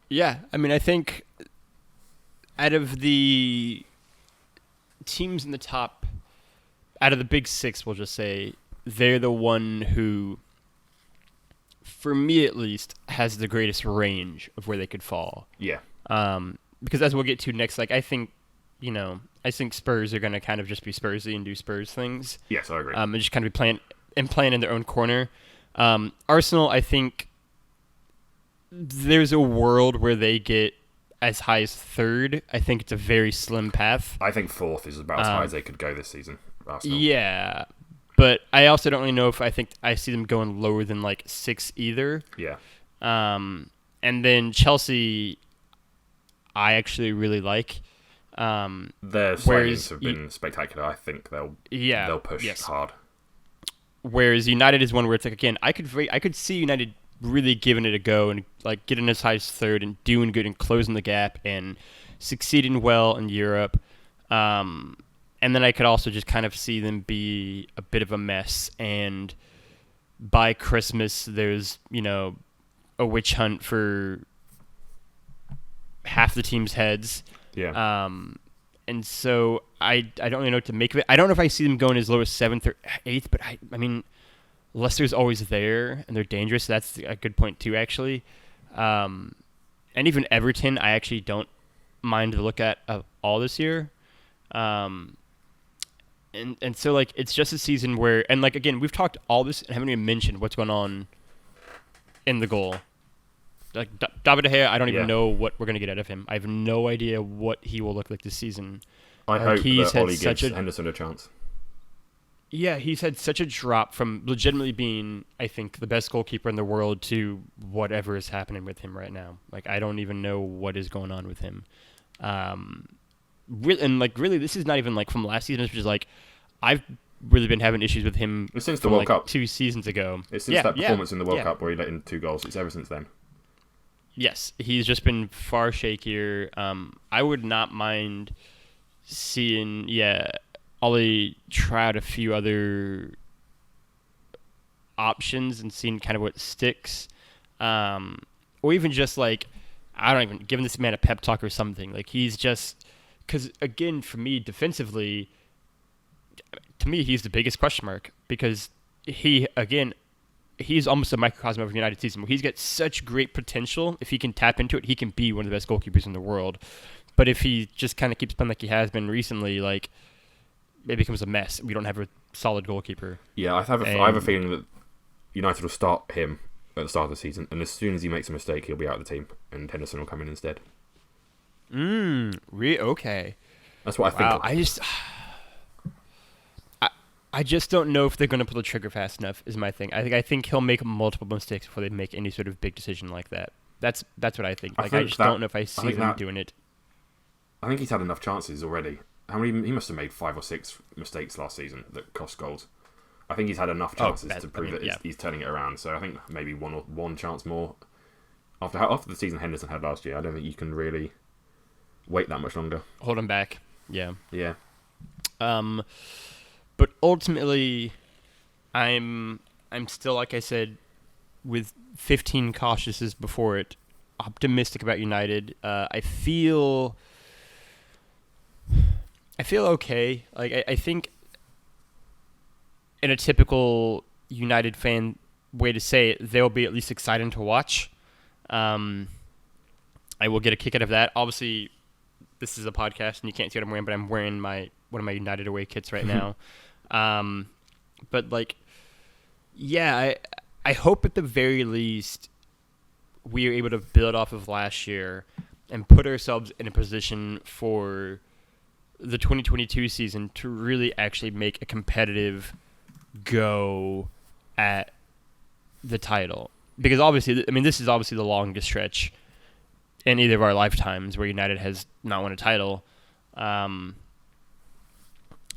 Yeah, I mean, I think out of the teams in the top, out of the big 6, we'll just say, they're the one who, for me at least, has the greatest range of where they could fall. Yeah. Because as we'll get to next, like I think Spurs are going to kind of just be Spursy and do Spurs things. Yes, I agree. And just kind of be playing in their own corner. Arsenal, I think there's a world where they get as high as 3rd. I think it's a very slim path. I think 4th is about as high as they could go this season. Arsenal. Yeah, but I also don't really know if I see them going lower than like 6 either. Yeah. And then Chelsea, I actually really like. Their signings have been spectacular. I think they'll push hard. Whereas United is one where it's like, again, I could see United really giving it a go and like getting as high as 3rd and doing good and closing the gap and succeeding well in Europe. And then I could also just kind of see them be a bit of a mess, and by Christmas there's a witch hunt for half the team's heads. Yeah. And so I don't really know what to make of it. I don't know if I see them going as low as 7th or 8th, but I mean, Leicester's always there and they're dangerous. That's a good point too, actually. And even Everton, I actually don't mind the look at all this year. And so like it's just a season where, and like again, we've talked all this and haven't even mentioned what's going on in the goal. Like David De Gea, I don't even know what we're going to get out of him. I have no idea what he will look like this season. I hope that Ollie gives Henderson a chance. Yeah, he's had such a drop from legitimately being, I think, the best goalkeeper in the world to whatever is happening with him right now. Like, I don't even know what is going on with him. Really, this is not even like from last season, which is like, I've really been having issues with him since the World Cup 2 seasons ago. It's since that performance in the World Cup where he let in 2 goals. It's ever since then. Yes, he's just been far shakier. I would not mind seeing, Ollie try out a few other options and seeing kind of what sticks. Or even just like, I don't even, giving this man a pep talk or something. Like he's just, because again, for me, defensively, to me, he's the biggest question mark because he's almost a microcosm of the United season where he's got such great potential. If he can tap into it, he can be one of the best goalkeepers in the world. But if he just kind of keeps playing like he has been recently, like it becomes a mess. We don't have a solid goalkeeper. Yeah, I have a feeling that United will start him at the start of the season, and as soon as he makes a mistake, he'll be out of the team, and Henderson will come in instead. Okay. That's what I think. Wow, I just don't know if they're going to pull the trigger fast enough. Is my thing. I think he'll make multiple mistakes before they make any sort of big decision like that. That's what I think. I just don't know if I see them doing it. I think he's had enough chances already. How many? He must have made 5 or 6 mistakes last season that cost goals. I think he's had enough chances to prove that he's turning it around. So I think maybe one chance more after the season Henderson had last year. I don't think you can really wait that much longer. Hold him back. Yeah. Yeah. But ultimately, I'm still, like I said, with 15 cautiouses before it, optimistic about United. I feel okay. Like I think in a typical United fan way to say it, they'll be at least exciting to watch. I will get a kick out of that. Obviously, this is a podcast and you can't see what I'm wearing, but I'm wearing one of my United away kits right now. But like, yeah, I hope at the very least we are able to build off of last year and put ourselves in a position for the 2022 season to really actually make a competitive go at the title. Because obviously, I mean, this is obviously the longest stretch in either of our lifetimes where United has not won a title.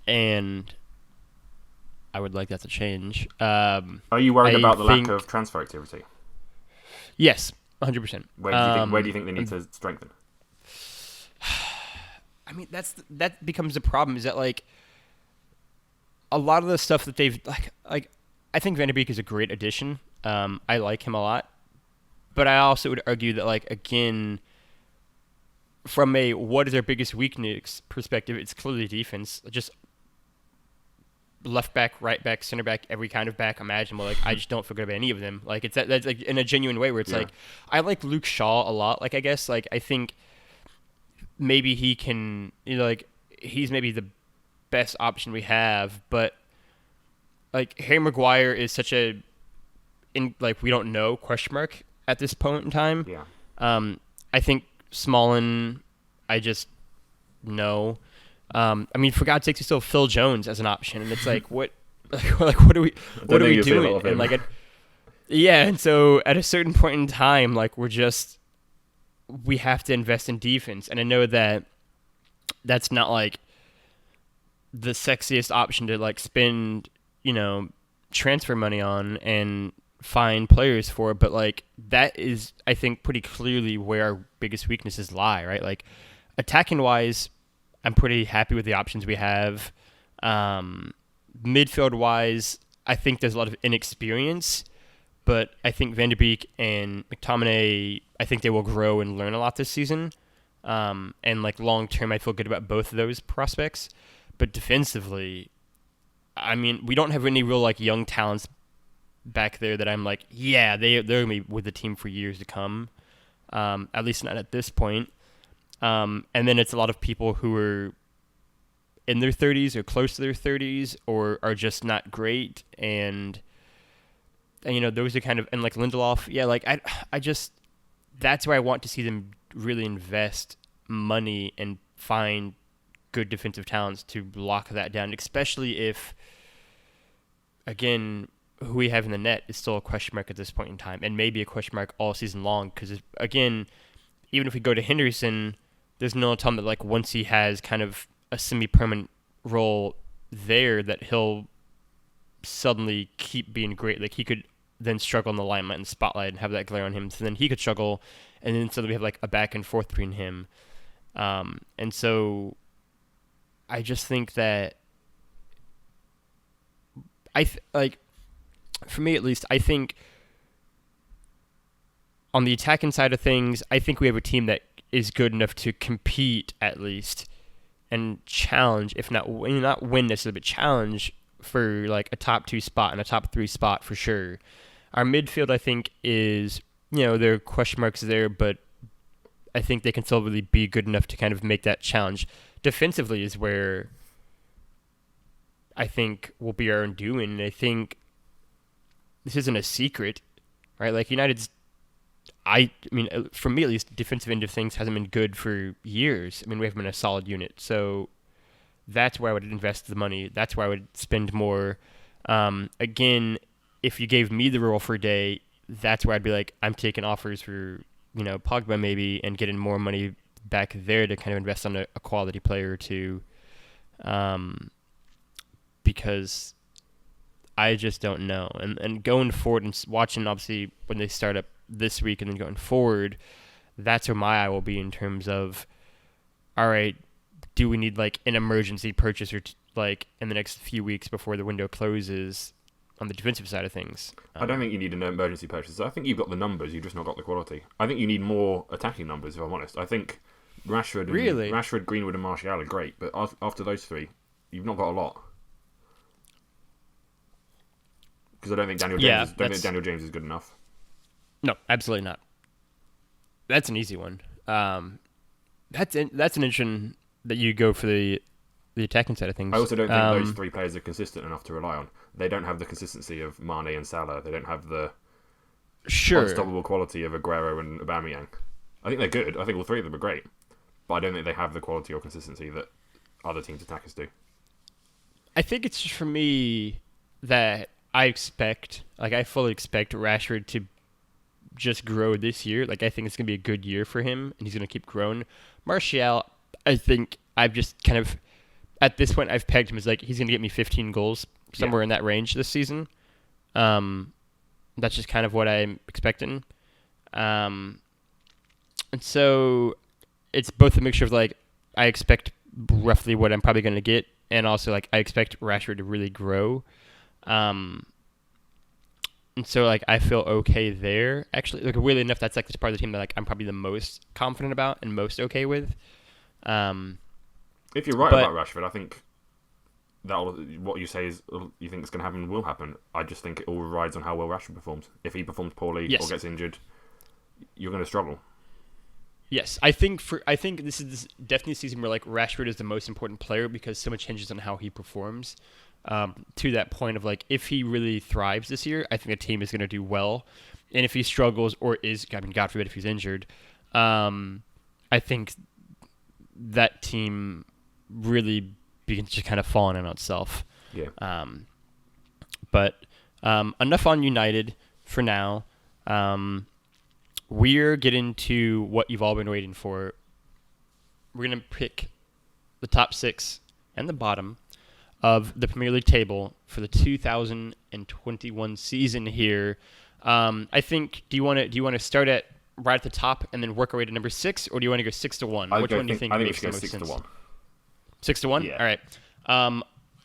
And I would like that to change. Are you worried about the lack of transfer activity? Yes, 100%. Where do you think they need to strengthen? I mean, that becomes the problem. Is that like a lot of the stuff that they've like I think Van de Beek is a great addition. I like him a lot, but I also would argue that like again, from a what is our biggest weakness perspective, it's clearly defense. Just left back, right back, center back, every kind of back imaginable. Like I just don't feel good about any of them. Like it's that's like in a genuine way where it's like I like Luke Shaw a lot. Like I guess like I think maybe he can like he's maybe the best option we have, but like Harry Maguire is such a we don't know question mark at this point in time. Yeah. I think Smallin, I just know. I mean, for God's sake, you still have Phil Jones as an option, and it's like, what are we doing? And like, and so at a certain point in time, like we have to invest in defense, and I know that that's not like the sexiest option to like spend, transfer money on and find players for, but like that is, I think, pretty clearly where our biggest weaknesses lie, right? Like attacking wise, I'm pretty happy with the options we have. Midfield wise, I think there's a lot of inexperience, but I think Van de Beek and McTominay, I think they will grow and learn a lot this season. And like long term, I feel good about both of those prospects. But defensively, I mean, we don't have any real like young talents back there that I'm like, yeah, they're gonna be with the team for years to come. At least not at this point. And then it's a lot of people who are in their 30s or close to their 30s or are just not great, and those are kind of, and like Lindelof, like I just that's where I want to see them really invest money and find good defensive talents to lock that down, especially if, again, who we have in the net is still a question mark at this point in time, and maybe a question mark all season long. Because again, even if we go to Henderson, there's no time that like once he has kind of a semi-permanent role there, that he'll suddenly keep being great. Like he could then struggle in the limelight and spotlight and have that glare on him. So then he could struggle, and then suddenly we have like a back and forth between him. And so I just think that for me at least, I think on the attacking side of things, I think we have a team that is good enough to compete at least and challenge, if not win necessarily, but challenge for like a top 2 spot and a top 3 spot for sure. Our midfield, I think, is, there are question marks there, but I think they can still really be good enough to kind of make that challenge. Defensively is where I think will be our undoing, and I think this isn't a secret, right? Like United's, I mean, for me at least, defensive end of things hasn't been good for years. I mean, we haven't been a solid unit. So that's where I would invest the money. That's where I would spend more. Again, if you gave me the role for a day, that's where I'd be like, I'm taking offers for, Pogba maybe, and getting more money back there to kind of invest on a quality player or two. Because I just don't know. And going forward and watching, obviously, when they start up this week and then going forward, that's where my eye will be in terms of, all right, do we need like an emergency purchase or like in the next few weeks before the window closes on the defensive side of things? I don't think you need an emergency purchase. I think you've got the numbers, you've just not got the quality. I think you need more attacking numbers, if I'm honest. I think Rashford, Greenwood and Martial are great, but after those three, you've not got a lot. Because I don't think Daniel James is good enough. No, absolutely not. That's an easy one. That's an interesting that you go for the attacking side of things. I also don't think those three players are consistent enough to rely on. They don't have the consistency of Mane and Salah. They don't have the unstoppable quality of Aguero and Aubameyang. I think they're good. I think all three of them are great. But I don't think they have the quality or consistency that other teams' attackers do. I think it's just for me that I fully expect Rashford to just grow this year. Like, I think it's going to be a good year for him, and he's going to keep growing. Martial, I think I've just kind of, at this point, I've pegged him as like, he's going to get me 15 goals, somewhere in that range this season. That's just kind of what I'm expecting. And so it's both a mixture of like, I expect roughly what I'm probably going to get, and also like I expect Rashford to really grow. And so like I feel okay there. Actually, like weirdly enough, that's like this part of the team that like I'm probably the most confident about and most okay with. If you're right about Rashford, I think that what you say is you think it's going to happen will happen. I just think it all rides on how well Rashford performs. If he performs poorly or gets injured, you're going to struggle. Yes, I think this is definitely a season where like Rashford is the most important player because so much hinges on how he performs. To that point of like, if he really thrives this year, I think the team is going to do well. And if he struggles or God forbid if he's injured, I think that team really begins to kind of fall in on itself. Yeah. But enough on United for now. We're getting to what you've all been waiting for. We're going to pick the top 6 and the bottom of the Premier League table for the 2021 season here. I think, do you want to start at right at the top and then work our way to number 6, or do you want to go 6 to 1? Which one do you think makes the most sense? 6 to 1. 6 to 1? Yeah. All right.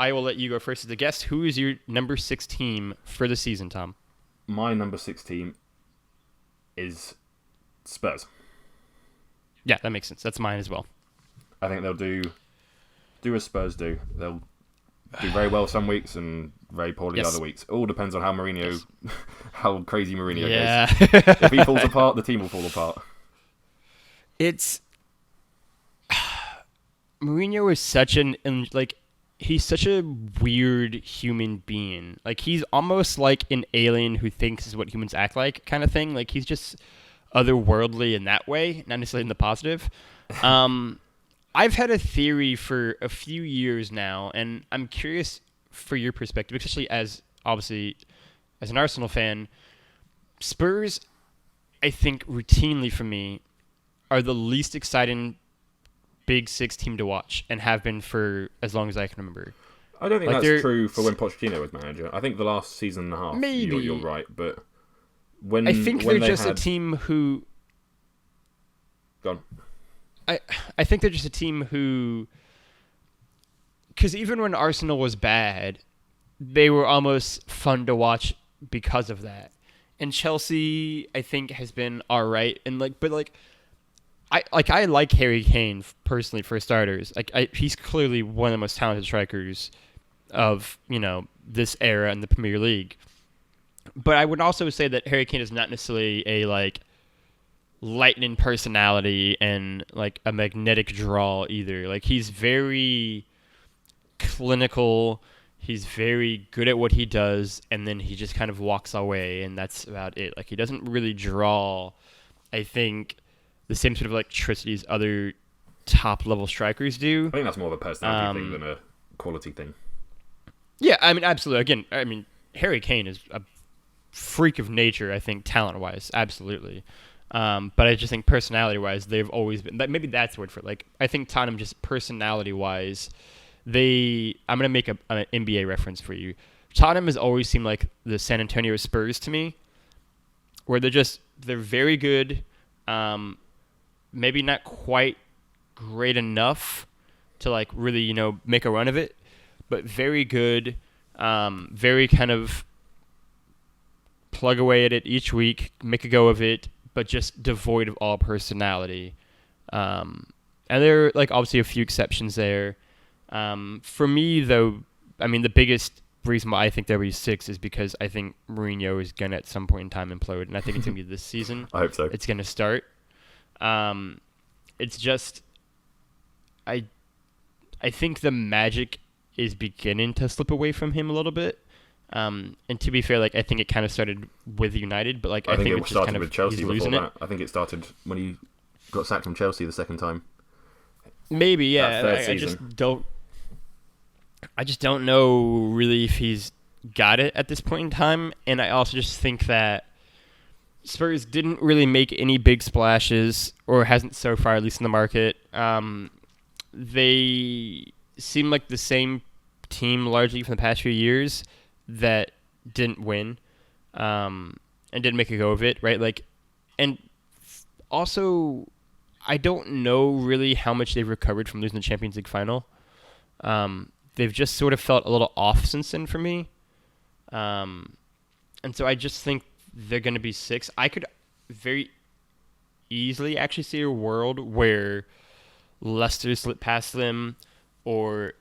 I will let you go first as the guest. Who is your number 6 team for the season, Tom? My number 6 team is Spurs. Yeah, that makes sense. That's mine as well. I think they'll do as Spurs do. They'll do very well some weeks and very poorly other weeks. It all depends on how how crazy Mourinho goes. If he falls apart, the team will fall apart. Mourinho is he's such a weird human being. Like, he's almost like an alien who thinks is what humans act like kind of thing. Like, he's just otherworldly in that way, not necessarily in the positive. I've had a theory for a few years now, and I'm curious for your perspective, especially as an Arsenal fan. Spurs, I think, routinely for me, are the least exciting Big 6 team to watch, and have been for as long as I can remember. I don't think that's true for when Pochettino was manager. I think the last season and a half, maybe you're right, but I think they're just a team who. Gone. I think they're just a team who, because even when Arsenal was bad, they were almost fun to watch because of that. And Chelsea, I think, has been all right, and I like Harry Kane personally for starters. He's clearly one of the most talented strikers of this era in the Premier League. But I would also say that Harry Kane is not necessarily a lightning personality and a magnetic draw either. Like, he's very clinical. He's very good at what he does, and then he just kind of walks away, and that's about it. Like, he doesn't really draw, I think, the same sort of electricity as other top level strikers do. I think that's more of a personality thing than a quality thing. Yeah, I mean, absolutely. Again, I mean, Harry Kane is a freak of nature, I think, talent-wise, absolutely. But I just think personality-wise, they've always been. Maybe that's the word for it. Like, I think Tottenham, just personality-wise, I'm gonna make an NBA reference for you. Tottenham has always seemed like the San Antonio Spurs to me, where they're very good, maybe not quite great enough to like really make a run of it, but very good, very kind of plug away at it each week, make a go of it, but just devoid of all personality. And there are like obviously a few exceptions there. For me though, I mean the biggest reason why I think there'll be 6 is because I think Mourinho is gonna at some point in time implode, and I think it's gonna be this season. I hope so. It's gonna start. It's just I think the magic is beginning to slip away from him a little bit. And to be fair, like I think it kind of started with United, but like I think it it's just started kind of with Chelsea he's before losing that. it. I think it started when he got sacked from Chelsea the second time. Maybe, yeah. That third I just don't know really if he's got it at this point in time, and I also just think that Spurs didn't really make any big splashes, or hasn't so far, at least in the market. They seem like the same team largely from the past few years that didn't win, and didn't make a go of it, right? Like, and also, I don't know really how much they've recovered from losing the Champions League final. They've just sort of felt a little off since then for me. And so I just think they're going to be 6. I could very easily actually see a world where Leicester slip past them or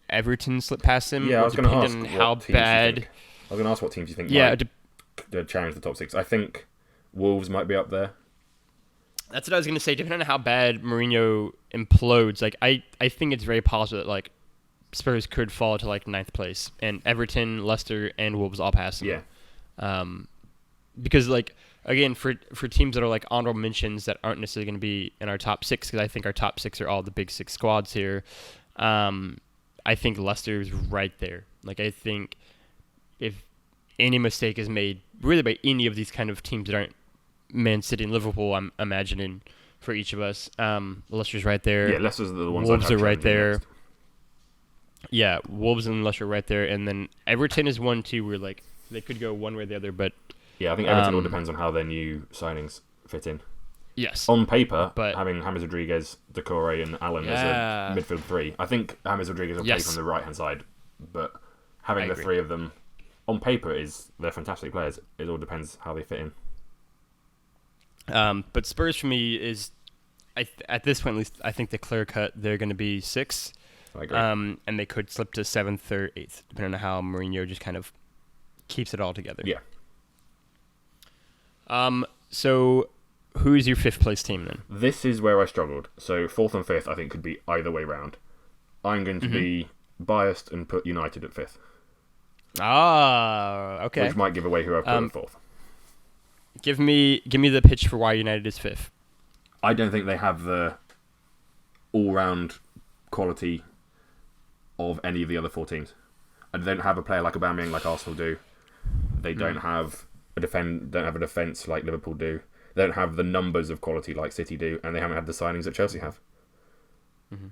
Everton slip past them. Yeah, I was going to ask on what how teams bad. You think. I was going to ask what teams you think might challenge the top 6. I think Wolves might be up there. That's what I was going to say. Depending on how bad Mourinho implodes, like I think it's very possible that like Spurs could fall to like 9th place, and Everton, Leicester, and Wolves all pass them. Yeah. Because like again, for teams that are like honorable mentions that aren't necessarily going to be in our top 6, because I think our top 6 are all the big 6 squads here. I think Leicester is right there. Like I think if any mistake is made, really by any of these kind of teams that aren't Man City and Liverpool, I'm imagining for each of us, Leicester's right there. Yeah, Leicester's the ones. Wolves are right there. Next. Yeah, Wolves and Leicester are right there, and then Everton is 1-2 where like they could go one way or the other, but yeah, I think Everton all depends on how their new signings fit in. Yes. On paper, but having James Rodriguez, Decore, and Allen as a midfield 3, I think James Rodriguez will play from the right-hand side, but having the 3 of them on paper they're fantastic players. It all depends how they fit in. But Spurs for me is, at this point at least, I think the clear cut they're going to be 6. I agree. And they could slip to 7th or 8th, depending on how Mourinho just kind of keeps it all together. Yeah. So who's your 5th place team then? This is where I struggled. So 4th and 5th I think could be either way round. I'm going to be biased and put United at 5th. Ah, okay. Which might give away who I've put at 4th. Give me the pitch for why United is 5th. I don't think they have the all-round quality of any of the other 4 teams. And they don't have a player like Aubameyang like Arsenal do. They don't have a defence like Liverpool do. They don't have the numbers of quality like City do, and they haven't had the signings that Chelsea have. Mm-hmm.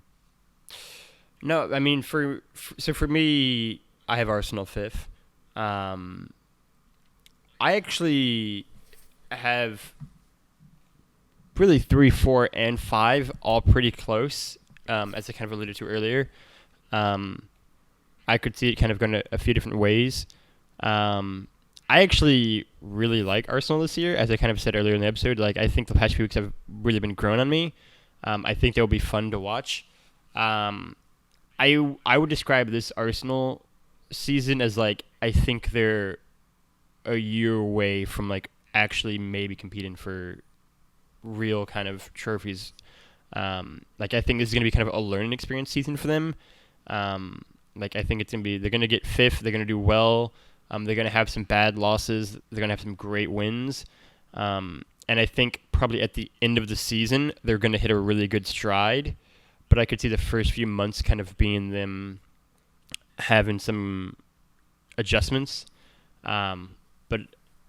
No, I mean for me, I have Arsenal 5th. I actually have really 3, 4, and 5 all pretty close, as I kind of alluded to earlier. I could see it kind of going a few different ways. I actually really like Arsenal this year, as I kind of said earlier in the episode. Like I think the past few weeks have really been growing on me. I think they'll be fun to watch. I would describe this Arsenal season as like I think they're a year away from like actually maybe competing for real kind of trophies. Like I think this is gonna be kind of a learning experience season for them. Like I think it's gonna be they're gonna get 5th. They're gonna do well. They're gonna have some bad losses. They're gonna have some great wins. And I think probably at the end of the season they're gonna hit a really good stride. but I could see the first few months kind of being them having some adjustments. But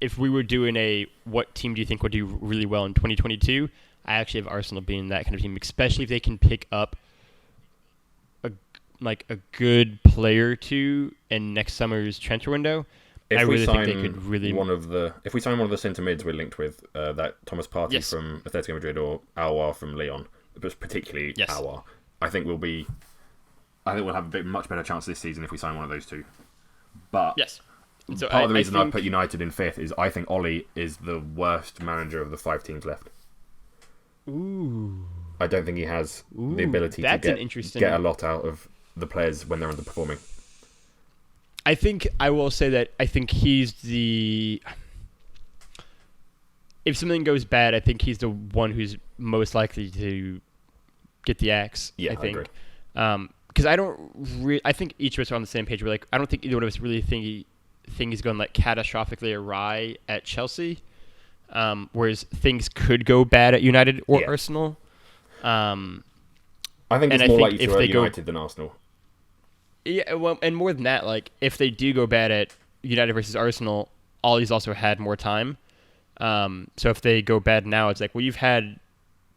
if we were doing what team do you think would do really well in 2022, I actually have Arsenal being that kind of team, especially if they can pick up a good player or two in next summer's transfer window. I really think they could really if we sign one of the centre mids we're linked with, that Thomas Partey from Atletico Madrid or Aouar from Lyon, but particularly Aouar, I think we'll have a much better chance this season if we sign one of those two. But so part of the reason I put United in 5th is I think Ollie is the worst manager of the 5 teams left. Ooh. I don't think he has the ability to get a lot out of the players when they're underperforming. I think I will say that I think he's the... If something goes bad, I think he's the one who's most likely to get the axe. Yeah, I think. agree. Because I think each of us are on the same page. We're like, I don't think either one of us really think he's going like catastrophically awry at Chelsea. Whereas things could go bad at United or Arsenal. I think it's more likely to United than Arsenal. Yeah, well, and more than that, like if they do go bad at United versus Arsenal, Ollie's also had more time. So if they go bad now, it's like, well, you've had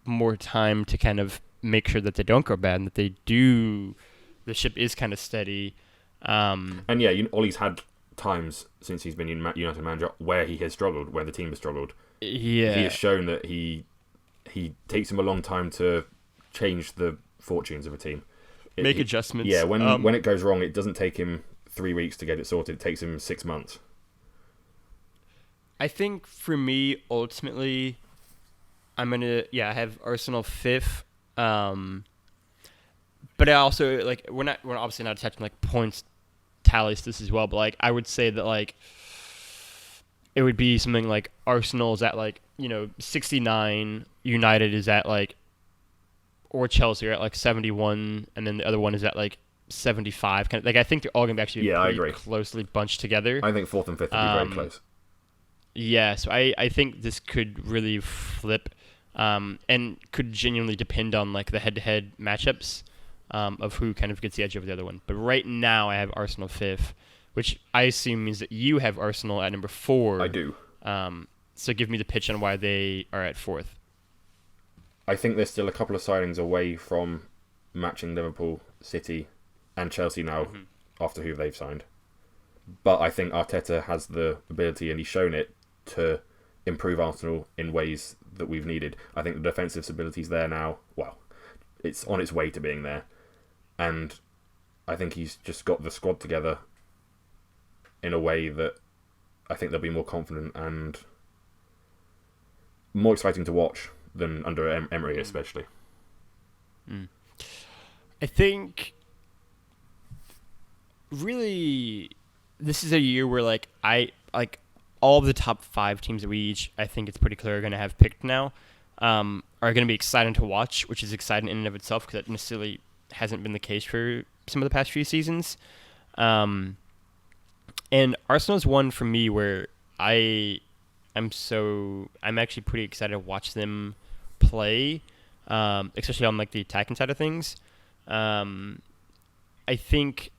more time to kind of make sure that they don't go bad and that they do. The ship is kind of steady. And Ollie's had times since he's been United manager where he has struggled, where the team has struggled. Yeah, he has shown that he takes him a long time to change the fortunes of a team. Make adjustments. Yeah, when it goes wrong, it doesn't take him 3 weeks to get it sorted. It takes him 6 months. I think for me, ultimately, I have Arsenal 5th. But I also we're obviously not attaching like points tallies to this as well. But like I would say that like it would be something like Arsenal is at 69, United is at or Chelsea are at 71, and then the other one is at 75. Kind of, I think they're all going to be actually pretty closely bunched together. I think 4th and 5th would be very close. Yeah, so I think this could really flip, and could genuinely depend on the head-to-head matchups of who kind of gets the edge over the other one. But right now I have Arsenal 5th, which I assume means that you have Arsenal at number 4. I do. So give me the pitch on why they are at 4th. I think they're still a couple of signings away from matching Liverpool, City, and Chelsea now after who they've signed. But I think Arteta has the ability, and he's shown it, to improve Arsenal in ways that we've needed. I think the defensive stability's there now. Well, it's on its way to being there. And I think he's just got the squad together in a way that I think they'll be more confident and more exciting to watch than under Emery, especially. I think really this is a year where all of the top 5 teams that we each, I think it's pretty clear, are going to have picked now, are going to be exciting to watch, which is exciting in and of itself because that necessarily hasn't been the case for some of the past few seasons. And Arsenal's one for me where I'm actually pretty excited to watch them play, especially on the attacking side of things. I think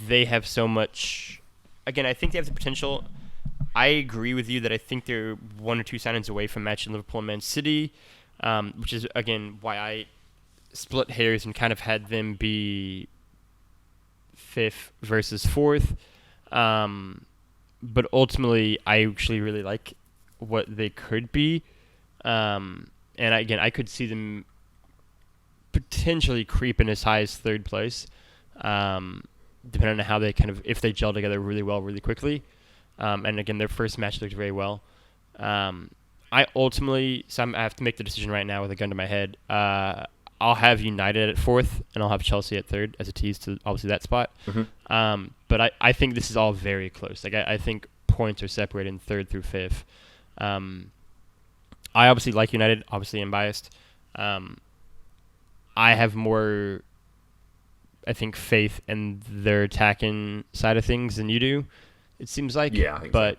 they have so much. Again, I think they have the potential. I agree with you that I think they're 1 or 2 signings away from matching Liverpool and Man City, which is again why I split hairs and kind of had them be 5th versus 4th. But ultimately, I actually really like what they could be. And again, I could see them potentially creeping as high as 3rd place, depending on how they if they gel together really well, really quickly. And again, their first match looked very well. I have to make the decision right now with a gun to my head. I'll have United at 4th, and I'll have Chelsea at 3rd as a tease to obviously that spot. But I think this is all very close. I think points are separated in 3rd through 5th. I obviously like United. Obviously, I'm biased. I have more, I think, faith in their attacking side of things than you do, it seems like. Yeah, I think so.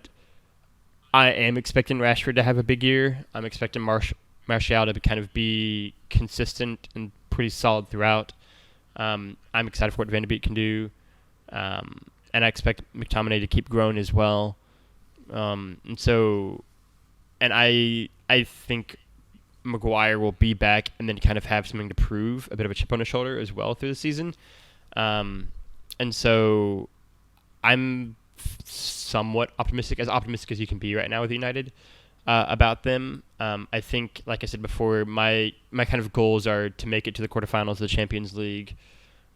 I am expecting Rashford to have a big year. I'm expecting Martial to kind of be consistent and pretty solid throughout. I'm excited for what Van de Beek can do, and I expect McTominay to keep growing as well. And I think Maguire will be back and then kind of have something to prove, a bit of a chip on his shoulder as well through the season. And so I'm somewhat optimistic as you can be right now with United about them. I think, like I said before, my kind of goals are to make it to the quarterfinals of the Champions League,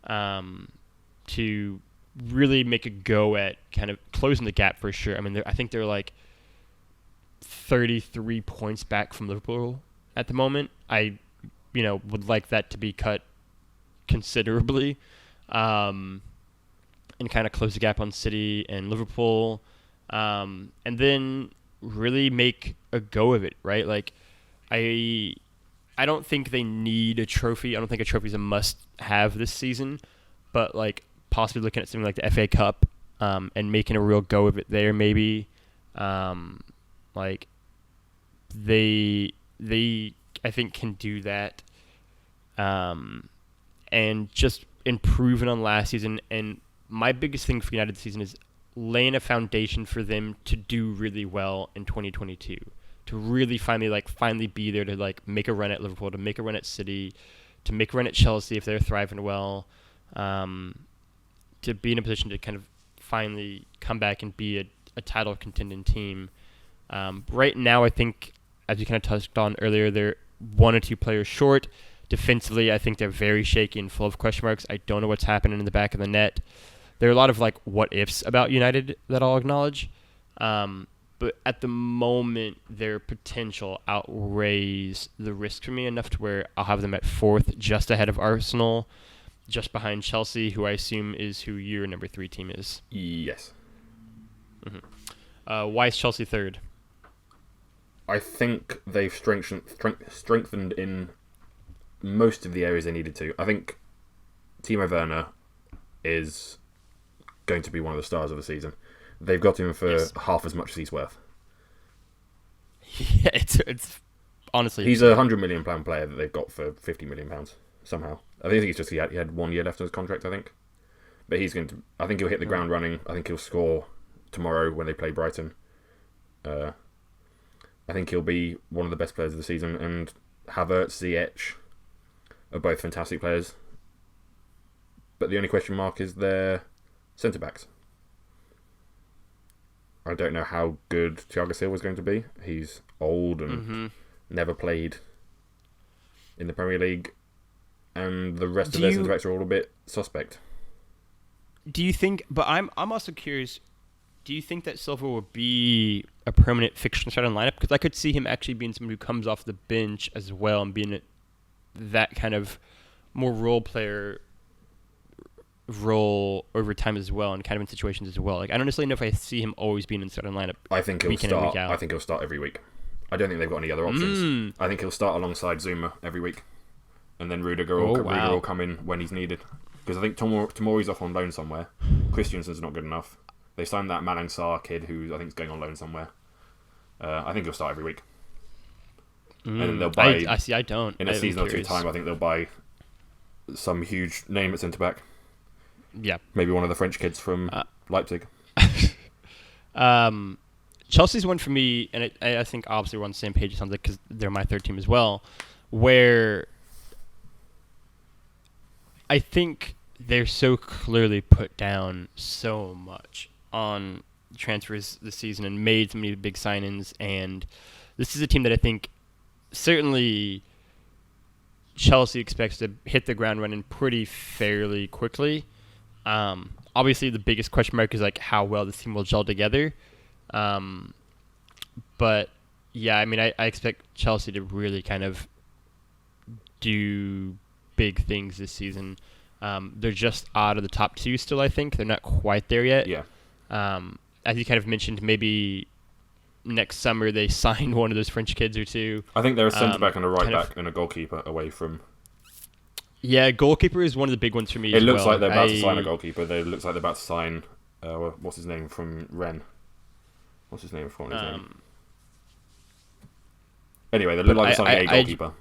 to really make a go at kind of closing the gap for sure. I mean, I think they're like 33 points back from Liverpool at the moment. I, would like that to be cut considerably, and kind of close the gap on City and Liverpool, and then really make a go of it, right? Like, I don't think they need a trophy. I don't think a trophy is a must-have this season, but like possibly looking at something like the FA Cup, and making a real go of it there, maybe. Like they I think can do that, and just improving on last season. And my biggest thing for United this season is laying a foundation for them to do really well in 2022, to really finally be there, to like make a run at Liverpool, to make a run at City, to make a run at Chelsea if they're thriving well, to be in a position to kind of finally come back and be a title contending team. Right now, I think, as you kind of touched on earlier, they're one or two players short. Defensively, I think they're very shaky and full of question marks. I don't know what's happening in the back of the net. There are a lot of like what ifs about United that I'll acknowledge. But at the moment, their potential outweighs the risk for me enough to where I'll have them at fourth, just ahead of Arsenal, just behind Chelsea, who I assume is who your number 3 team is. Yes. Mm-hmm. Why is Chelsea third? I think they've strengthened in most of the areas they needed to. I think Timo Werner is going to be one of the stars of the season. They've got him for half as much as he's worth. Yeah, it's honestly... He's a £100 million player that they've got for £50 million somehow. I think it's just he had 1 year left on his contract, I think. But I think he'll hit the ground running. I think he'll score tomorrow when they play Brighton. I think he'll be one of the best players of the season, and Havertz, Ziyech are both fantastic players. But the only question mark is their centre-backs. I don't know how good Thiago Silva is going to be. He's old and never played in the Premier League, and the rest of their centre-backs are all a bit suspect. Do you think... But I'm also curious... Do you think that Silva will be a permanent fixture in the starting lineup? Because I could see him actually being someone who comes off the bench as well and being that kind of more role player role over time as well, and kind of in situations as well. Like, I don't necessarily know if I see him always being in the starting lineup. I think he'll start. I think he'll start every week. I don't think they've got any other options. I think he'll start alongside Zuma every week, and then Rudiger will come in when he's needed. Because I think Tomori's off on loan somewhere. Christensen's not good enough. They signed that Malang Sarr kid who I think is going on loan somewhere. I think he'll start every week. And then they'll buy... I don't. In a season or two time, I think they'll buy some huge name at centre-back. Yeah. Maybe one of the French kids from Leipzig. Chelsea's one for me, and I think obviously we're on the same page, it sounds like, because they're my third team as well, where I think they're so clearly put down so much on transfers this season and made so many big signings, and this is a team that I think certainly Chelsea expects to hit the ground running pretty fairly quickly. Obviously the biggest question mark is like how well this team will gel together. But yeah, I mean, I expect Chelsea to really kind of do big things this season. They're just out of the top 2 still, I think. They're not quite there yet. Yeah. As you kind of mentioned, maybe next summer they sign one of those French kids or two. I think they're a centre-back and a right-back and a goalkeeper away from... Yeah, goalkeeper is one of the big ones for me. It looks like they're about to sign a goalkeeper. It looks like they're about to sign... what's his name from Rennes? What's his name from his name? Anyway, they look like they're signing a goalkeeper.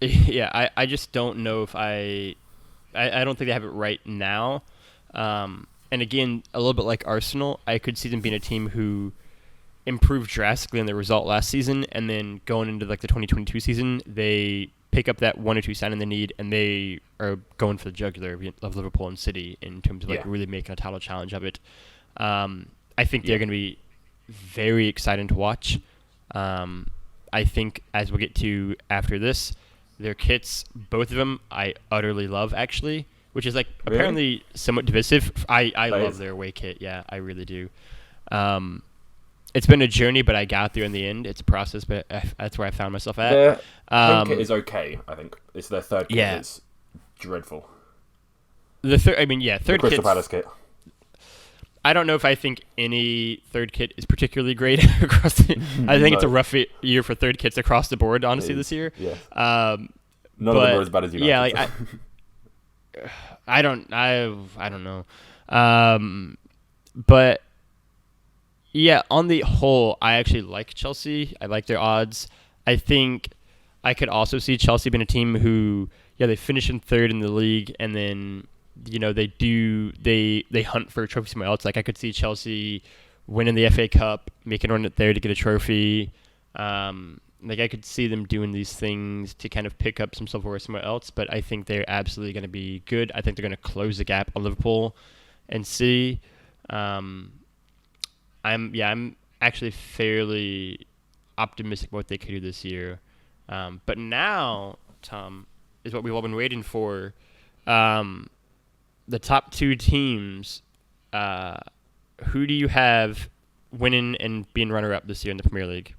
Yeah, I just don't know if I don't think they have it right now. And again, a little bit like Arsenal, I could see them being a team who improved drastically in their result last season, and then going into like the 2022 season, they pick up that one or two signing they need, and they are going for the jugular of Liverpool and City in terms of like really making a title challenge of it. I think they're going to be very exciting to watch. I think as we'll get to after this, their kits, both of them, I utterly love actually, which is like apparently somewhat divisive. I love their away kit. Yeah, I really do. It's been a journey, but I got there in the end. It's a process, but that's where I found myself at. Their home kit is okay, I think. It's their third kit that's dreadful. The third Crystal Palace kit. I don't know if I think any third kit is particularly great across I think it's a rough year for third kits across the board, honestly, this year. Yeah. None of them are as bad as United. Yeah, like I don't know. But yeah, on the whole, I actually like Chelsea. I like their odds. I think I could also see Chelsea being a team who, they finish in third in the league, and then they hunt for a trophy somewhere else. Like I could see Chelsea winning the FA Cup, making a run it there to get a trophy. Like I could see them doing these things to kind of pick up some silverware somewhere else. But I think they're absolutely going to be good. I think they're going to close the gap on Liverpool and City. I'm actually fairly optimistic about what they could do this year. But now, Tom, is what we've all been waiting for. The top two teams, who do you have winning and being runner-up this year in the Premier League?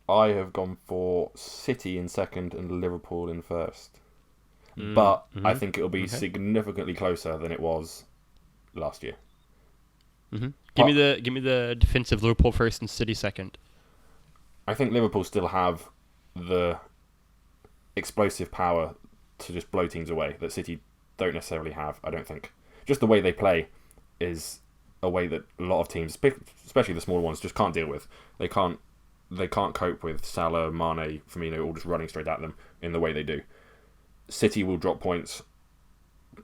I have gone for City in second and Liverpool in first. But I think it'll be significantly closer than it was last year. Mm-hmm. Give me the defensive Liverpool first and City second. I think Liverpool still have the explosive power to just blow teams away that City don't necessarily have, I don't think. Just the way they play is a way that a lot of teams, especially the smaller ones, just can't deal with. They can't cope with Salah, Mane, Firmino all just running straight at them in the way they do. City will drop points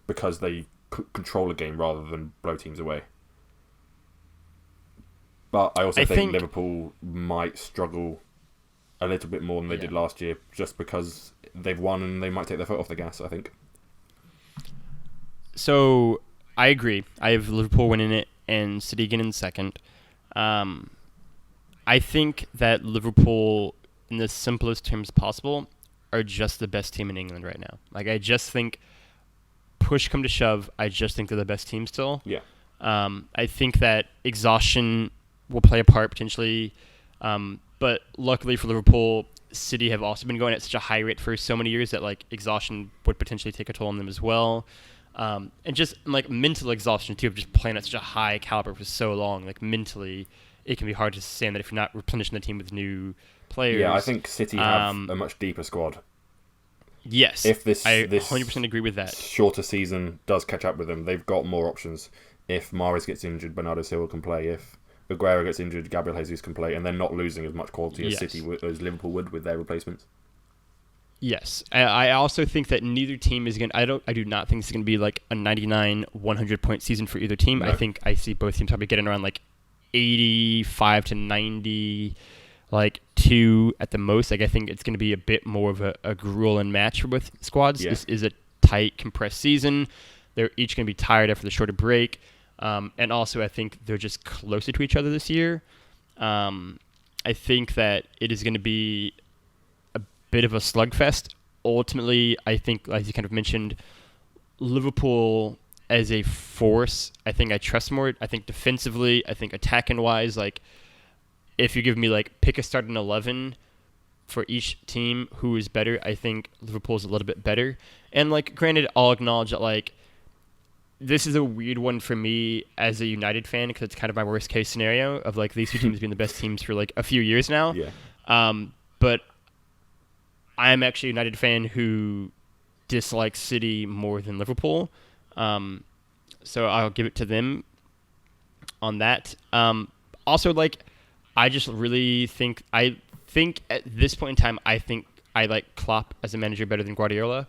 because they control a game rather than blow teams away. But I also think Liverpool might struggle a little bit more than they did last year, just because they've won and they might take their foot off the gas, I think. So, I agree. I have Liverpool winning it and City getting second. I think that Liverpool, in the simplest terms possible, are just the best team in England right now. Like, I just think, push come to shove, I just think they're the best team still. Yeah. I think that exhaustion will play a part potentially. But luckily for Liverpool, City have also been going at such a high rate for so many years that like exhaustion would potentially take a toll on them as well. And just like mental exhaustion too, of just playing at such a high caliber for so long. Like mentally, it can be hard to sustain that if you're not replenishing the team with new players. Yeah, I think City have a much deeper squad. Yes, if this I 100% agree with that. Shorter season does catch up with them, they've got more options. If Mahrez gets injured, Bernardo Silva can play. If Aguero gets injured, Gabriel Jesus can play, and they're not losing as much quality as as Liverpool would with their replacements. Yes, I also think that neither team is going. I do not think this is going to be like a 99, 100 point season for either team. No. I think I see both teams probably getting around like 85 to 90, like 2 at the most. Like I think it's going to be a bit more of a grueling match for both squads. Yeah. This is a tight, compressed season. They're each going to be tired after the shorter break. And also, I think they're just closer to each other this year. I think that it is going to be a bit of a slugfest. Ultimately, I think, as you kind of mentioned, Liverpool as a force, I think I trust more. I think defensively, I think attacking-wise, like, if you give me, like, pick a starting 11 for each team who is better, I think Liverpool's a little bit better. And, like, granted, I'll acknowledge that, like, this is a weird one for me as a United fan because it's kind of my worst case scenario of like these two teams being the best teams for like a few years now. Yeah. But I'm actually a United fan who dislikes City more than Liverpool. So I'll give it to them on that. Also, like, I just really think at this point in time, I think I like Klopp as a manager better than Guardiola,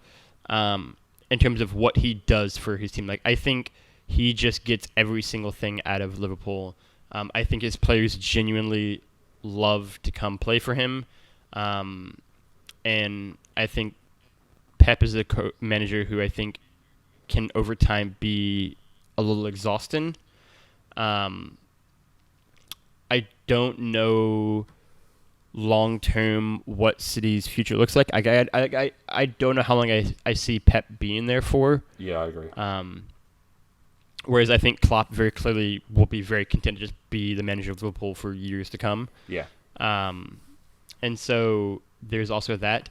in terms of what he does for his team. Like, I think he just gets every single thing out of Liverpool. I think his players genuinely love to come play for him. And I think Pep is a manager who I think can over time be a little exhausting. I don't know long term what City's future looks like. I don't know how long I see Pep being there for. Yeah, I agree. Whereas I think Klopp very clearly will be very content to just be the manager of Liverpool for years to come. Yeah. And so there's also that.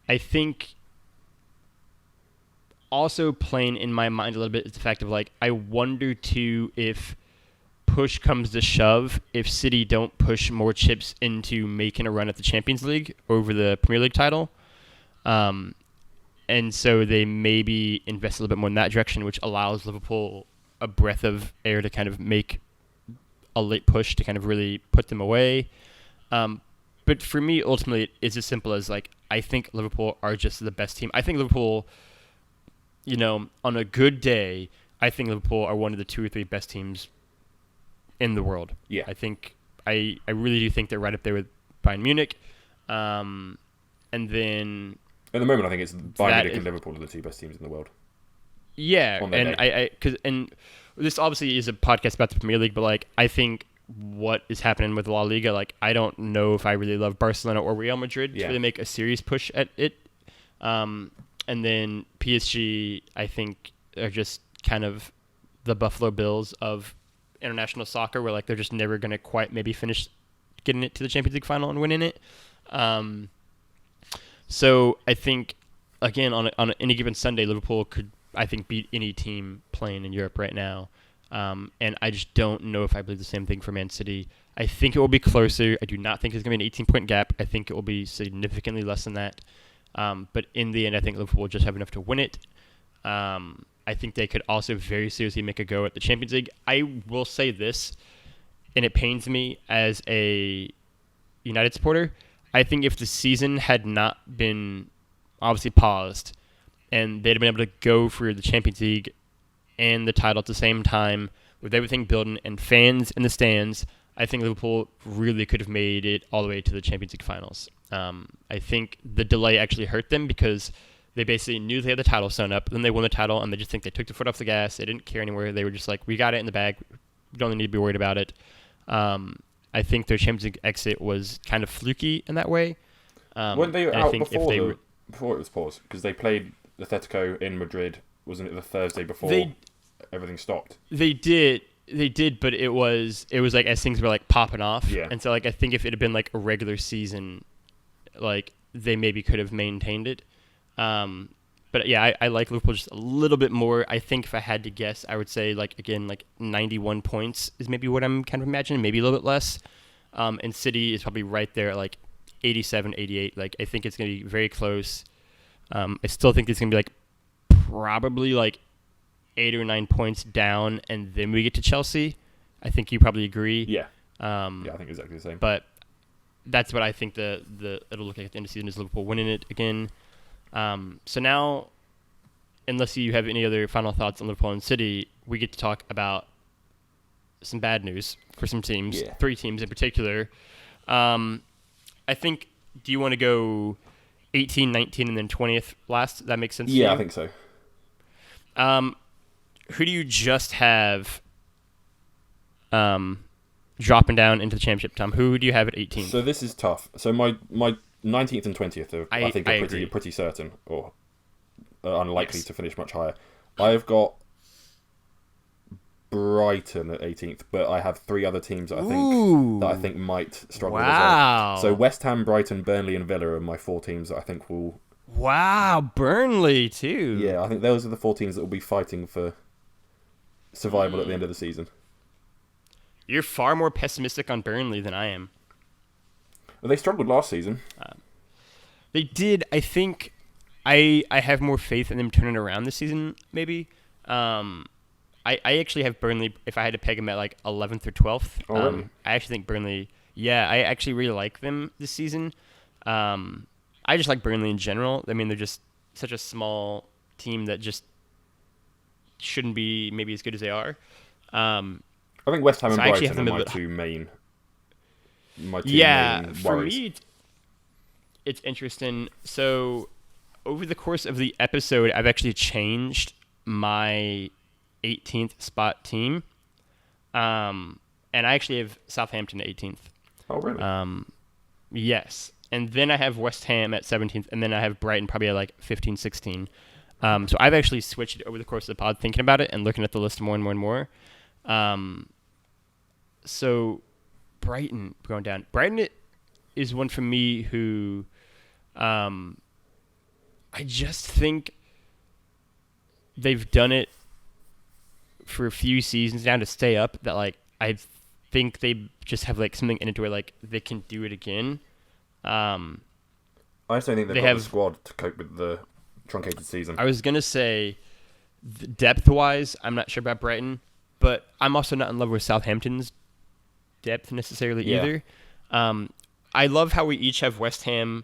I think also playing in my mind a little bit is the fact of, like, I wonder too if push comes to shove, if City don't push more chips into making a run at the Champions League over the Premier League title. And so they maybe invest a little bit more in that direction, which allows Liverpool a breath of air to kind of make a late push to kind of really put them away. But for me, ultimately, it's as simple as, like, I think Liverpool are just the best team. I think Liverpool, on a good day, I think Liverpool are one of the 2 or 3 best teams in the world. Yeah. I think I really do think they're right up there with Bayern Munich. And then at the moment, I think it's Bayern Munich and Liverpool are the 2 best teams in the world. Yeah, and this obviously is a podcast about the Premier League, but, like, I think what is happening with La Liga, like, I don't know if I really love Barcelona or Real Madrid to really make a serious push at it. And then PSG, I think, are just kind of the Buffalo Bills of international soccer, where, like, they're just never going to quite maybe finish getting it to the Champions League final and winning it. So I think, again, on any given Sunday, Liverpool could, I think, beat any team playing in Europe right now. And I just don't know if I believe the same thing for Man City. I think it will be closer. I do not think it's going to be an 18-point gap. I think it will be significantly less than that. But in the end, I think Liverpool will just have enough to win it. I think they could also very seriously make a go at the Champions League. I will say this, and it pains me as a United supporter. I think if the season had not been obviously paused and they'd been able to go for the Champions League and the title at the same time with everything building and fans in the stands, I think Liverpool really could have made it all the way to the Champions League finals. I think the delay actually hurt them because they basically knew they had the title sewn up. Then they won the title, and they just think they took the foot off the gas. They didn't care anywhere. They were just like, we got it in the bag. We don't need to be worried about it. I think their Champions League exit was kind of fluky in that way. Weren't they out before it was paused? Because they played Atletico in Madrid. Wasn't it the Thursday before everything stopped? They did, but it was like as things were, like, popping off. Yeah. And so, like, I think if it had been, like, a regular season, like, they maybe could have maintained it. But yeah, I like Liverpool just a little bit more. I think if I had to guess, I would say, like, again, like 91 points is maybe what I'm kind of imagining, maybe a little bit less. And City is probably right there at, like, 87, 88. Like, I think it's going to be very close. I still think it's going to be, like, probably, like, 8 or 9 points down, and then we get to Chelsea. I think you probably agree. Yeah. I think exactly the same. But that's what I think it'll look like at the end of the season is Liverpool winning it again. So now, unless you have any other final thoughts on Liverpool and City, we get to talk about some bad news for some teams, 3 teams in particular. I think, do you want to go 18, 19, and then 20th last? That makes sense to you? Yeah, I think so. Who do you just have dropping down into the championship, Tom? Who do you have at 18? So this is tough. So my 19th and 20th I think are pretty certain, or unlikely to finish much higher. I've got Brighton at 18th, but I have 3 other teams that I think might struggle as well. So West Ham, Brighton, Burnley, and Villa are my 4 teams that I think will. Wow, Burnley too. Yeah, I think those are the 4 teams that will be fighting for survival at the end of the season. You're far more pessimistic on Burnley than I am. Well, they struggled last season. They did. I think I have more faith in them turning around this season, maybe. I actually have Burnley, if I had to peg them at, like, 11th or 12th. Oh, really? I actually think Burnley, I actually really like them this season. I just like Burnley in general. I mean, they're just such a small team that just shouldn't be maybe as good as they are. I think West Ham So and I actually Brighton have are them. my two Yeah, main for worries. me, it's interesting. So over the course of the episode, I've actually changed my 18th spot team. And I actually have Southampton 18th. Oh, really? Yes. And then I have West Ham at 17th, and then I have Brighton probably at like 15, 16. So I've actually switched it over the course of the pod, thinking about it and looking at the list more and more and more. So Brighton going down. Brighton is one for me who I just think they've done it for a few seasons now to stay up, that like I think they just have like something in it where like they can do it again. I just don't think they've got the squad to cope with the truncated season. I was gonna say, depth wise, I'm not sure about Brighton, but I'm also not in love with Southampton's depth necessarily either. I love how we each have West Ham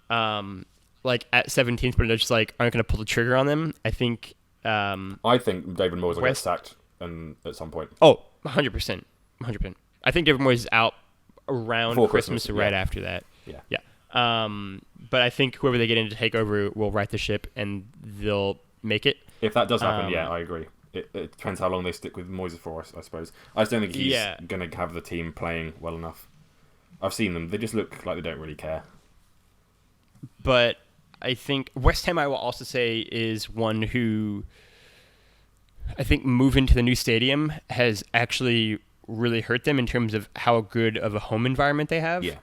like at 17th, but they're just like aren't gonna pull the trigger on them. I think David Moyes will get sacked at some point. Oh, 100%. 100%. I think David Moyes is out around Before Christmas or right after that. Yeah. But I think whoever they get in to take over will right the ship and they'll make it. If that does happen, I agree. It depends how long they stick with Moyes for, I suppose. I just don't think he's going to have the team playing well enough. I've seen them. They just look like they don't really care. But I think West Ham, I will also say, is one who I think moving to the new stadium has actually really hurt them in terms of how good of a home environment they have. Yeah.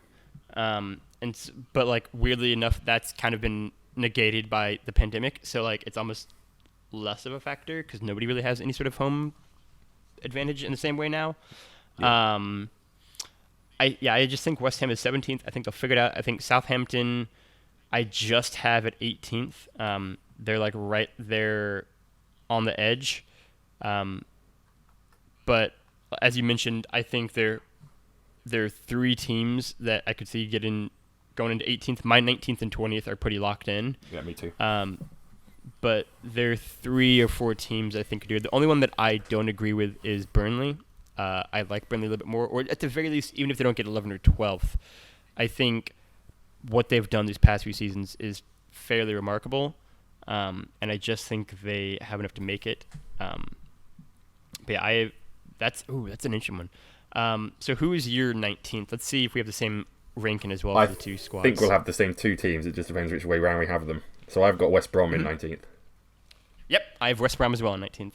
But like weirdly enough, that's kind of been negated by the pandemic. So like it's almost less of a factor because nobody really has any sort of home advantage in the same way now. Yeah. I just think West Ham is 17th. I think they'll figure it out. I think Southampton, I just have at 18th. They're like right there on the edge. But as you mentioned, I think there are three teams that I could see going into 18th. My 19th and 20th are pretty locked in. Yeah, me too. But there are 3 or 4 teams I think could do it. The only one that I don't agree with is Burnley. I like Burnley a little bit more, or at the very least, even if they don't get 11th or 12th, I think what they've done these past few seasons is fairly remarkable, and I just think they have enough to make it. But yeah, that's an interesting one. So who is your 19th? Let's see if we have the same ranking as well for the two squads. I think we'll have the same 2 teams. It just depends which way round we have them. So I've got West Brom in 19th. Yep, I have West Brom as well in 19th.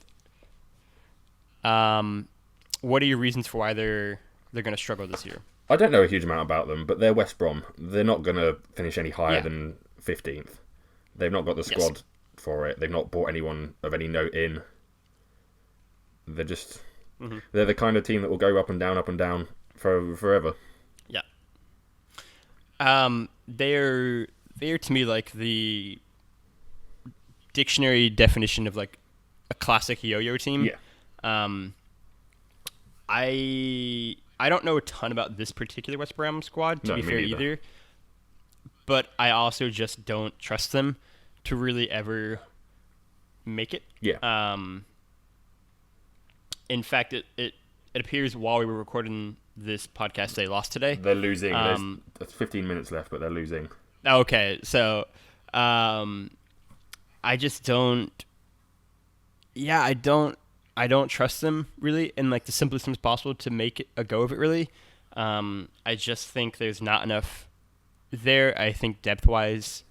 What are your reasons for why they're going to struggle this year? I don't know a huge amount about them, but they're West Brom. They're not going to finish any higher than 15th. They've not got the squad for it. They've not brought anyone of any note in. They're just... They're the kind of team that will go up and down for forever. Yeah. They're to me like the dictionary definition of like a classic yo-yo team. Yeah. I don't know a ton about this particular West Brom squad, to be fair, either. But I also just don't trust them to really ever make it. Yeah. In fact, it appears while we were recording this podcast, they lost today. They're losing. There's 15 minutes left, but they're losing. Okay, so I just don't. Yeah, I don't trust them really in like the simplest terms possible to make a go of it. Really, I just think there's not enough there. I think depth wise,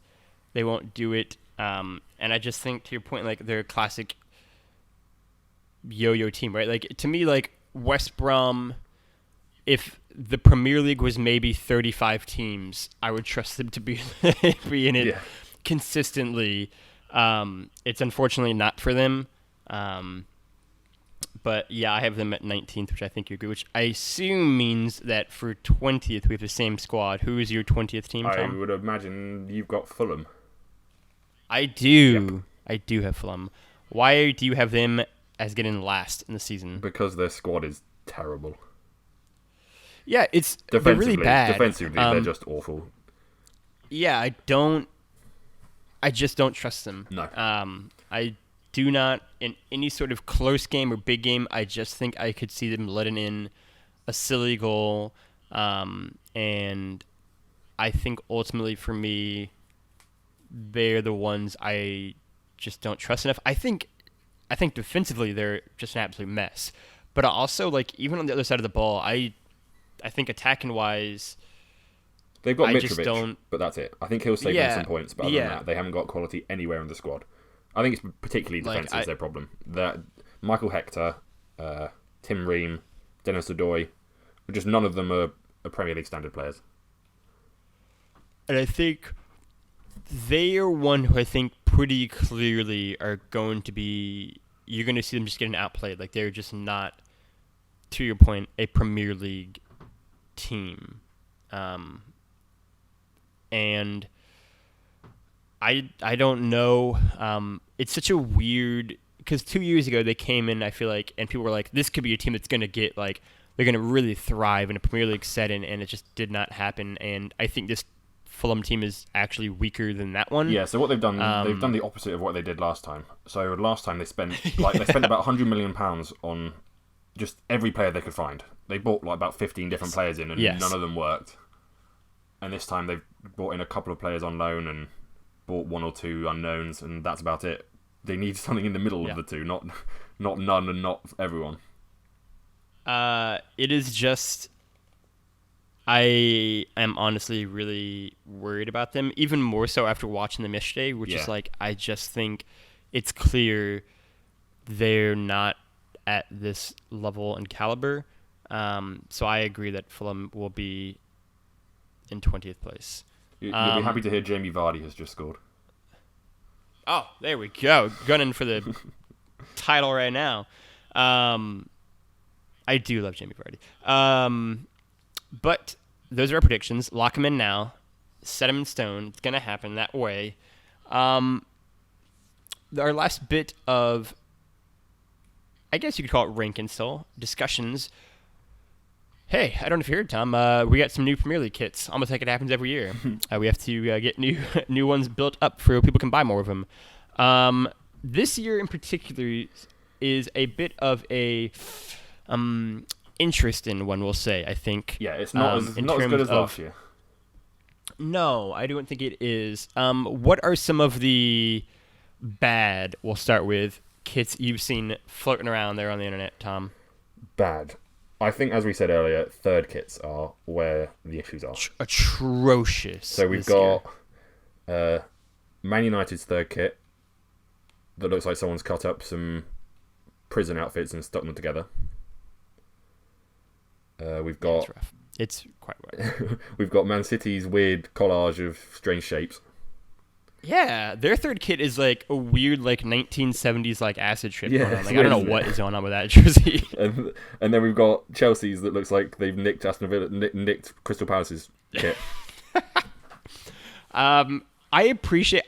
they won't do it. And I just think, to your point, like they're a classic yo-yo team, right? Like to me, like West Brom, if the Premier League was maybe 35 teams, I would trust them to be in it consistently. It's unfortunately not for them. But yeah, I have them at 19th, which I think you agree, which I assume means that for 20th we have the same squad. Who is your 20th team, Tom? I would imagine you've got Fulham. I do. Yep. I do have Fulham. Why do you have them as getting last in the season? Because their squad is terrible. Yeah, they're really bad. Defensively, they're just awful. yeah, I just don't trust them. No. I do not in any sort of close game or big game. I just think I could see them letting in a silly goal, and I think ultimately for me, they're the ones I just don't trust enough. I think defensively they're just an absolute mess. But also, like, even on the other side of the ball, I think attacking wise, They've got I just Mitrovic, don't. but that's it. I think he'll save them Yeah, some points, but other than yeah. that, they haven't got quality anywhere in the squad. I think it's particularly Like defensive is their problem. That Michael Hector, Tim Ream, Dennis Odoi, just none of them are Premier League standard players. and I think they are one who I think pretty clearly are going to be. You're going to see them just getting outplayed. Like they're just not, to your point, a Premier League team, and I don't know. It's such a weird because 2 years ago they came in. I feel like, and people were like, "This could be a team that's going to get like they're going to really thrive in a Premier League setting," and it just did not happen. And I think this Fulham team is actually weaker than that one. Yeah, so what they've done the opposite of what they did last time. So last time they spent they spent about £100 million on just every player they could find. They bought like about 15 different players in, and none of them worked. And this time they've brought in a couple of players on loan and bought one or two unknowns, and that's about it. They need something in the middle of the two, not none and not everyone. It is just. I am honestly really worried about them, even more so after watching them yesterday, which is like, I just think it's clear they're not at this level and caliber. So I agree that Fulham will be in 20th place. You'll be happy to hear Jamie Vardy has just scored. Oh, there we go. Gunning for the title right now. I do love Jamie Vardy. But those are our predictions. Lock them in now. Set them in stone. It's going to happen that way. Our last bit of, I guess you could call it rank and still, discussions. Hey, I don't know if you heard, Tom. We got some new Premier League kits, almost like it happens every year. We have to get new ones built up so people can buy more of them. This year in particular is a bit of a interesting one, we'll say, I think. Yeah, it's not as good as last year. No, I don't think it is. What are some of the bad, we'll start with, kits you've seen floating around there on the internet, Tom? Bad. I think, as we said earlier, third kits are where the issues are. Atrocious. So we've got Man United's third kit that looks like someone's cut up some prison outfits and stuck them together. We've got. It's rough. It's quite right. We've got Man City's weird collage of strange shapes. Yeah, their third kit is like a weird, like 1970s, like acid trip. Yeah, going on. Like I don't know what is going on with that jersey. and then we've got Chelsea's that looks like they've nicked Aston Villa, nicked Crystal Palace's kit. I appreciate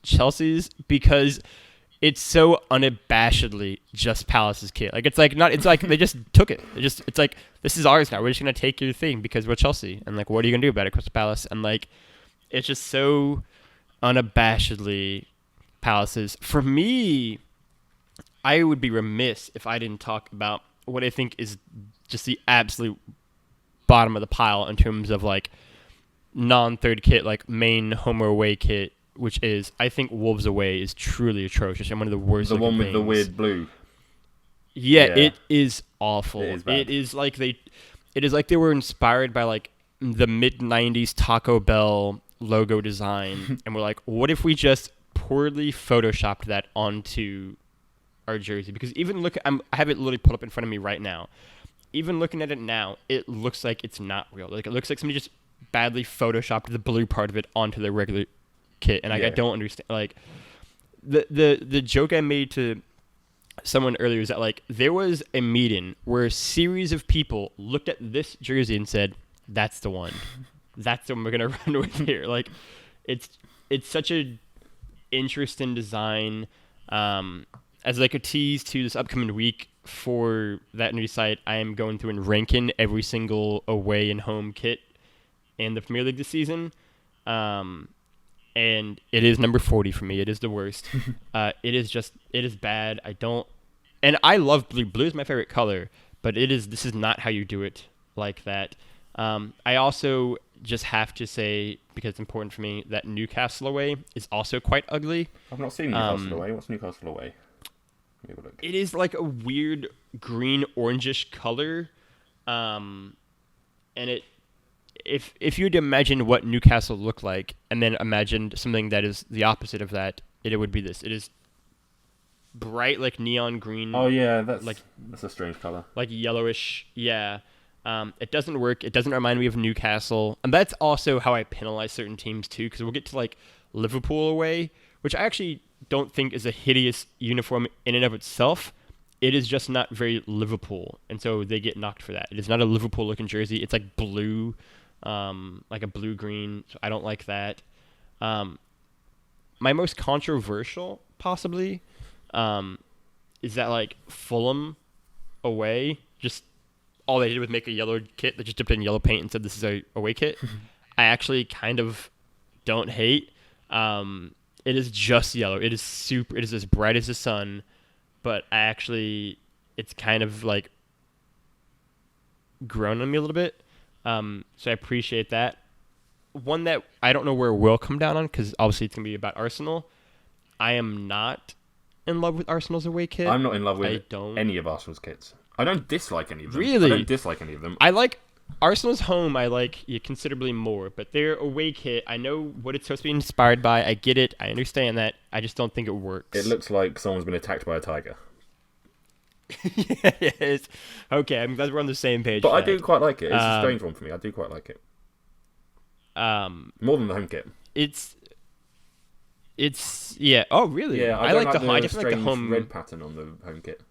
Chelsea's because it's so unabashedly just Palace's kit. Like it's like they just took it. It's like, this is ours now. We're just gonna take your thing because we're Chelsea. And like, what are you gonna do about it, Crystal Palace? And like, it's just so unabashedly Palace's. For me, I would be remiss if I didn't talk about what I think is just the absolute bottom of the pile in terms of like non-third kit, like main home or away kit, which is, I think Wolves away is truly atrocious and one of the worst. The one with things. the weird blue. Yeah, it is awful. It is bad. It is like they were inspired by like the mid-90s Taco Bell logo design and we're like, what if we just poorly photoshopped that onto our jersey? Because even I have it literally pulled up in front of me right now. Even looking at it now, it looks like it's not real. Like it looks like somebody just badly photoshopped the blue part of it onto the regular kit, and I don't understand. Like the joke I made to someone earlier is that like there was a meeting where a series of people looked at this jersey and said, "That's the one. That's the one we're gonna run with here." Like it's such a interesting design. As like a tease to this upcoming week for that new site, I am going through and ranking every single away and home kit in the Premier League this season. And it is number 40 for me. It is the worst. It is bad. And I love blue. Blue is my favorite color, but this is not how you do it like that. I also just have to say, because it's important for me, that Newcastle away is also quite ugly. I've not seen Newcastle away. What's Newcastle away? Let me have a look. It is like a weird green orangish color, and if you'd imagine what Newcastle looked like, and then imagined something that is the opposite of that, it would be this. It is bright like neon green. Oh yeah, that's a strange color. Like yellowish, yeah. It doesn't work. It doesn't remind me of Newcastle, and that's also how I penalize certain teams too. Because we'll get to like Liverpool away, which I actually don't think is a hideous uniform in and of itself. It is just not very Liverpool, and so they get knocked for that. It is not a Liverpool-looking jersey. It's like blue, like a blue-green. So I don't like that. My most controversial, possibly, is that like Fulham away, just all they did was make a yellow kit that just dipped in yellow paint and said this is a away kit. I actually kind of don't hate. It is just yellow. It is as bright as the sun, but it's kind of like grown on me a little bit. So I appreciate that. One that I don't know where we'll come down on, because obviously it's going to be about Arsenal. I am not in love with Arsenal's away kit. I'm not in love with any of Arsenal's kits. I don't dislike any of them. Really? I don't dislike any of them. I like Arsenal's home. I like considerably more, but their away kit, I know what it's supposed to be inspired by. I get it. I understand that. I just don't think it works. It looks like someone's been attacked by a tiger. Yes. Okay, I'm glad we're on the same page. But I do quite like it. It's a strange one for me. I do quite like it. More than the home kit. It's yeah. Oh, really? Yeah, I like the home. I strange definitely like the home red pattern on the home kit.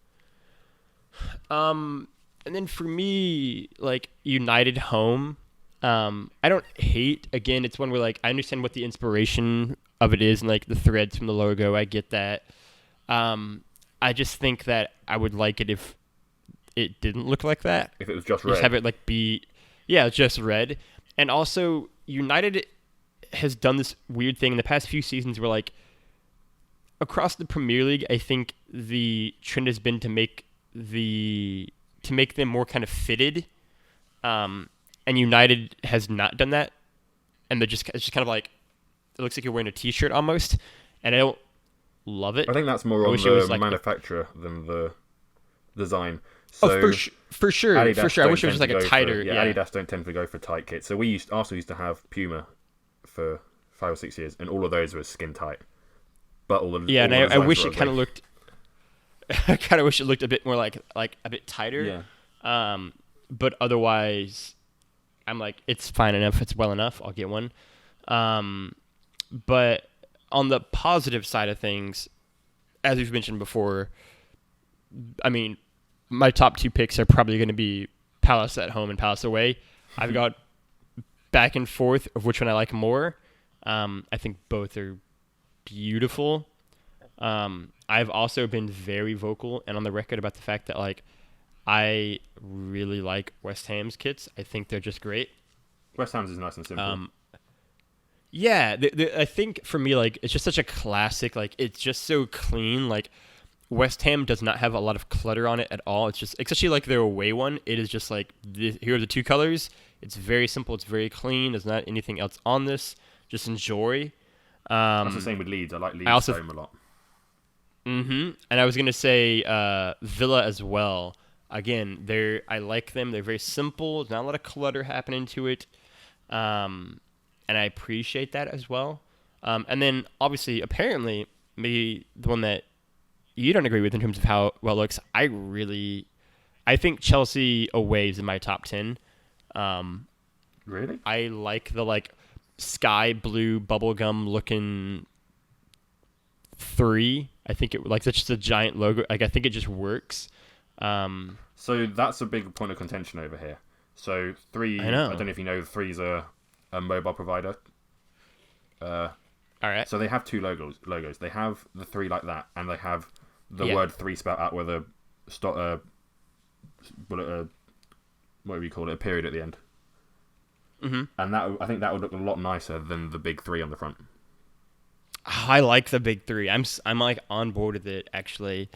And then for me, like United home, I don't hate. Again, it's one where like I understand what the inspiration of it is and like the threads from the logo. I get that. I just think that I would like it if it didn't look like that. If it was just red. Just have it like be, yeah, just red. And also, United has done this weird thing in the past few seasons where like across the Premier League, I think the trend has been to make them more kind of fitted, and United has not done that, and it's just kind of like it looks like you're wearing a t-shirt almost, and I don't love it. I think that's more on the manufacturer than the design. So for sure. I wish it was like a tighter. Adidas don't tend to go for tight kits. So Arsenal used to have Puma for 5 or 6 years, and all of those were skin tight. But I wish it kind of looked. I kind of wish it looked a bit more like a bit tighter. Yeah. But otherwise, I'm like, it's fine enough. It's well enough. I'll get one. But on the positive side of things, as we've mentioned before, I mean, my top 2 picks are probably going to be Palace at home and Palace away. I've got back and forth of which one I like more. I think both are beautiful. I've also been very vocal and on the record about the fact that like I really like West Ham's kits. I think they're just great. West Ham's is nice and simple. Yeah, I think for me like it's just such a classic. Like it's just so clean. Like West Ham does not have a lot of clutter on it at all. It's just, especially like their away one, it is just like here are the 2 colors. It's very simple. It's very clean. There's not anything else on this. Just enjoy. That's the same with Leeds. I like Leeds home a lot. Mm-hmm. And I was gonna say Villa as well. Again, I like them. They're very simple. There's not a lot of clutter happening to it, and I appreciate that as well. And then obviously, apparently, maybe the one that you don't agree with in terms of how well it looks. I think Chelsea away is in my top 10. Really? I like the like sky blue bubblegum looking 3. I think it like that's just a giant logo. Like I think it just works. So that's a big point of contention over here. So 3. I don't know if you know, 3's a mobile provider. All right. So they have 2 logos. They have the 3 like that, and they have the word 3 spelled out with a what do you call it? A period at the end. and I think that would look a lot nicer than the big three on the front. I like the big three. I'm like on board with it actually.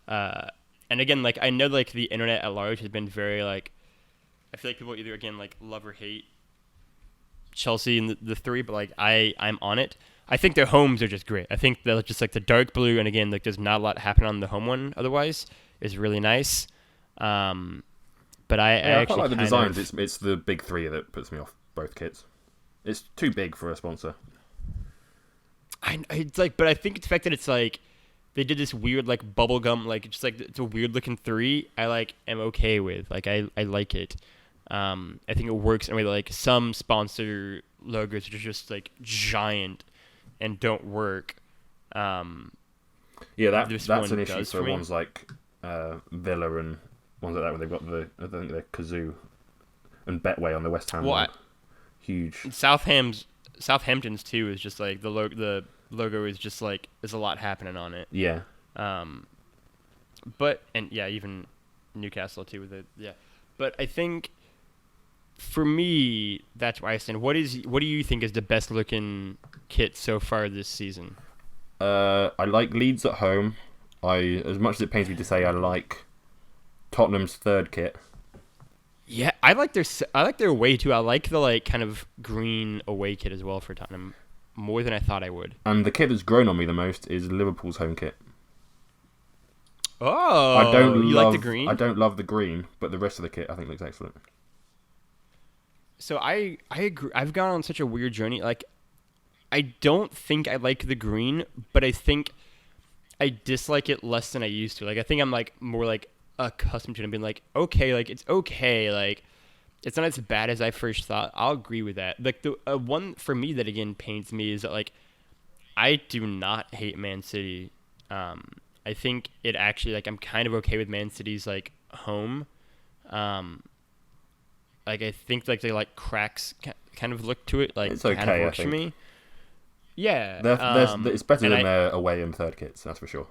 And again, like I know like the internet at large has been very like, I feel like people either again like love or hate Chelsea and the three, but like I'm on it. I think their homes are just great. I think that just like the dark blue, and again like there's not a lot happening on the home one otherwise, is really nice. But I I actually quite like the designs. It's the big three that puts me off both kits. It's too big for a sponsor. It's like, but I think it's the fact that it's like they did this weird like bubblegum, like just like it's a weird looking three. I like am okay with, like I like it. I think it works in a way that like some sponsor logos are just like giant and don't work. Yeah, that's an issue for ones like Villa and ones like that where they've got I think they're Kazoo and Betway on the West Ham one. Huge. Southampton's too is just like the logo is just like there's a lot happening on it. Yeah. But and yeah, even Newcastle too with it. Yeah. But I think for me, that's why I stand. What do you think is the best looking kit so far this season? I like Leeds at home. As much as it pains me to say, I like Tottenham's third kit. Yeah, I like their away too. I like the like kind of green away kit as well for Tottenham more than I thought I would. And the kit that's grown on me the most is Liverpool's home kit. Oh, like the green? I don't love the green, but the rest of the kit I think looks excellent. So I agree. I've gone on such a weird journey. Like, I don't think I like the green, but I think I dislike it less than I used to. Like, I think I'm like more like accustomed to it and being like, okay, like it's okay, like it's not as bad as I first thought. I'll agree with that. Like the one for me that again pains me is that like I do not hate Man City. I think it actually like I'm kind of okay with Man City's like home. Like I think like they like cracks kind of look to it. Like it's okay. Kind of works for me. Yeah, it's better than their away and third kits. That's for sure.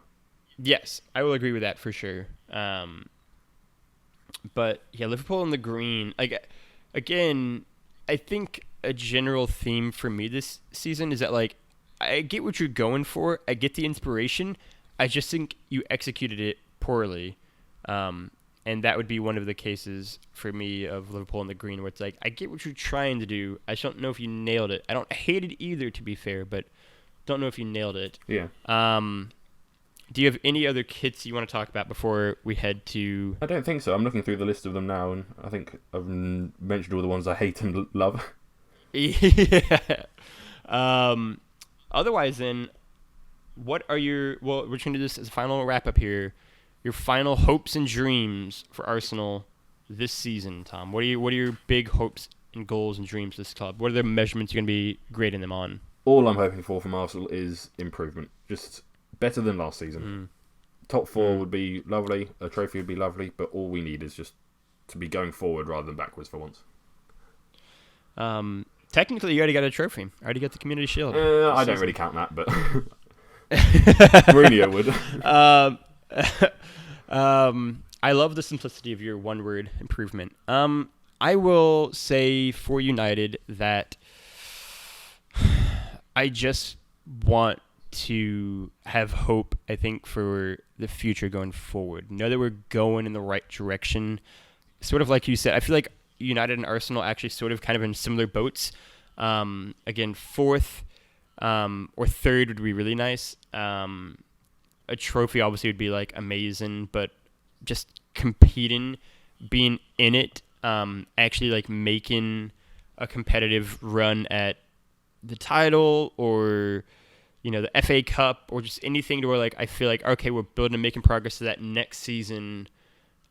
Yes, I will agree with that for sure. But yeah, Liverpool in the green. Like again, I think a general theme for me this season is that like I get what you're going for. I get the inspiration. I just think you executed it poorly. And that would be one of the cases for me of Liverpool in the green where it's like, I get what you're trying to do. I just don't know if you nailed it. I don't hate it either, to be fair, but don't know if you nailed it. Yeah. Do you have any other kits you want to talk about before we head to... I don't think so. I'm looking through the list of them now, and I think I've mentioned all the ones I hate and love. Yeah. Otherwise, then, what are your... Well, we're going to do this as a final wrap-up here. Your final hopes and dreams for Arsenal this season, Tom. What are your big hopes and goals and dreams for this club? What are the measurements you're going to be grading them on? All I'm hoping for from Arsenal is improvement. Just better than last season. Top four would be lovely. A trophy would be lovely. But all we need is just to be going forward rather than backwards for once. Technically, you already got a trophy. I already got the Community Shield. I don't really count that, but Mourinho would. I love the simplicity of your one-word improvement. I will say for United that I just want to have hope, I think, for the future going forward. Know that we're going in the right direction. Sort of like you said, I feel like United and Arsenal actually sort of kind of in similar boats. Again, fourth or third would be really nice. A trophy obviously would be like amazing, but just competing, being in it, actually like making a competitive run at the title or, you know, the FA Cup or just anything to where like I feel like, okay, we're building and making progress to that next season.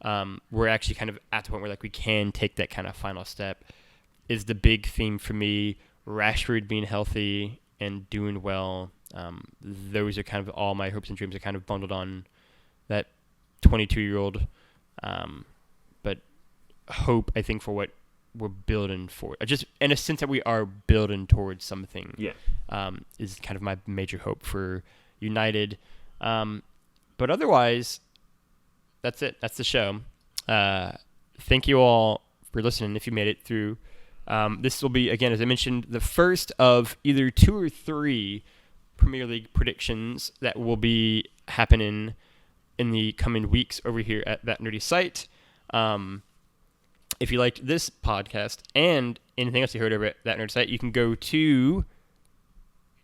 We're actually kind of at the point where like we can take that kind of final step is the big theme for me. Rashford being healthy and doing well. Those are kind of all my hopes and dreams are kind of bundled on that 22-year-old. But hope, I think, for what we're building for. Just in a sense that we are building towards something. Yeah. Is kind of my major hope for United. But otherwise, that's it. That's the show. Thank you all for listening if you made it through This will be, again, as I mentioned, the first of either 2 or 3 Premier League predictions that will be happening in the coming weeks over here at That Nerdy Site. If you liked this podcast and anything else you heard over at That Nerdy Site, you can go to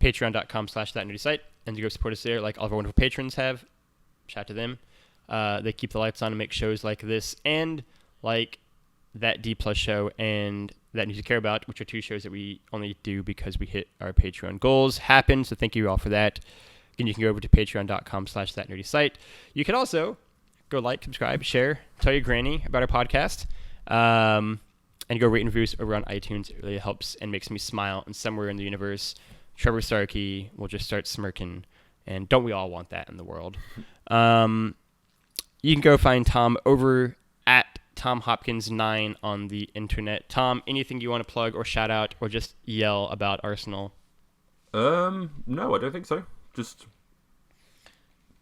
patreon.com/thatnerdysite and you go support us there like all of our wonderful patrons have. Shout out to them. They keep the lights on and make shows like this and like That D Plus show and That News You Care About, which are 2 shows that we only do because we hit our Patreon goals. Happen, so thank you all for that. Again, you can go over to patreon.com/thatnerdysite. You can also go like, subscribe, share, tell your granny about our podcast, and go rate and reviews over on iTunes. It really helps and makes me smile. And somewhere in the universe, Trevor Starkey will just start smirking. And don't we all want that in the world? You can go find Tom over at Tom Hopkins 9 on the internet. Tom, anything you want to plug or shout out or just yell about Arsenal? No, I don't think so. Just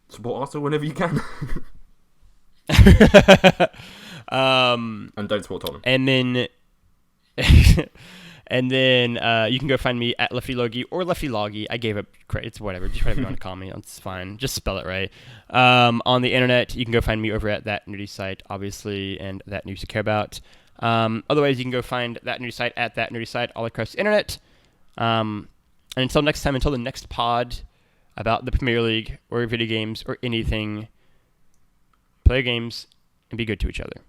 support Arsenal whenever you can. And don't support Tottenham. And then you can go find me at Lefty Logie or Lefty Logie. I gave up credit. It's whatever. Just whatever you want to call me. It's fine. Just spell it right. On the internet, you can go find me over at That Nerdy Site, obviously, and That News You Care About. Otherwise, you can go find That Nerdy Site at That Nerdy Site all across the internet. And until next time, until the next pod about the Premier League or video games or anything, play your games and be good to each other.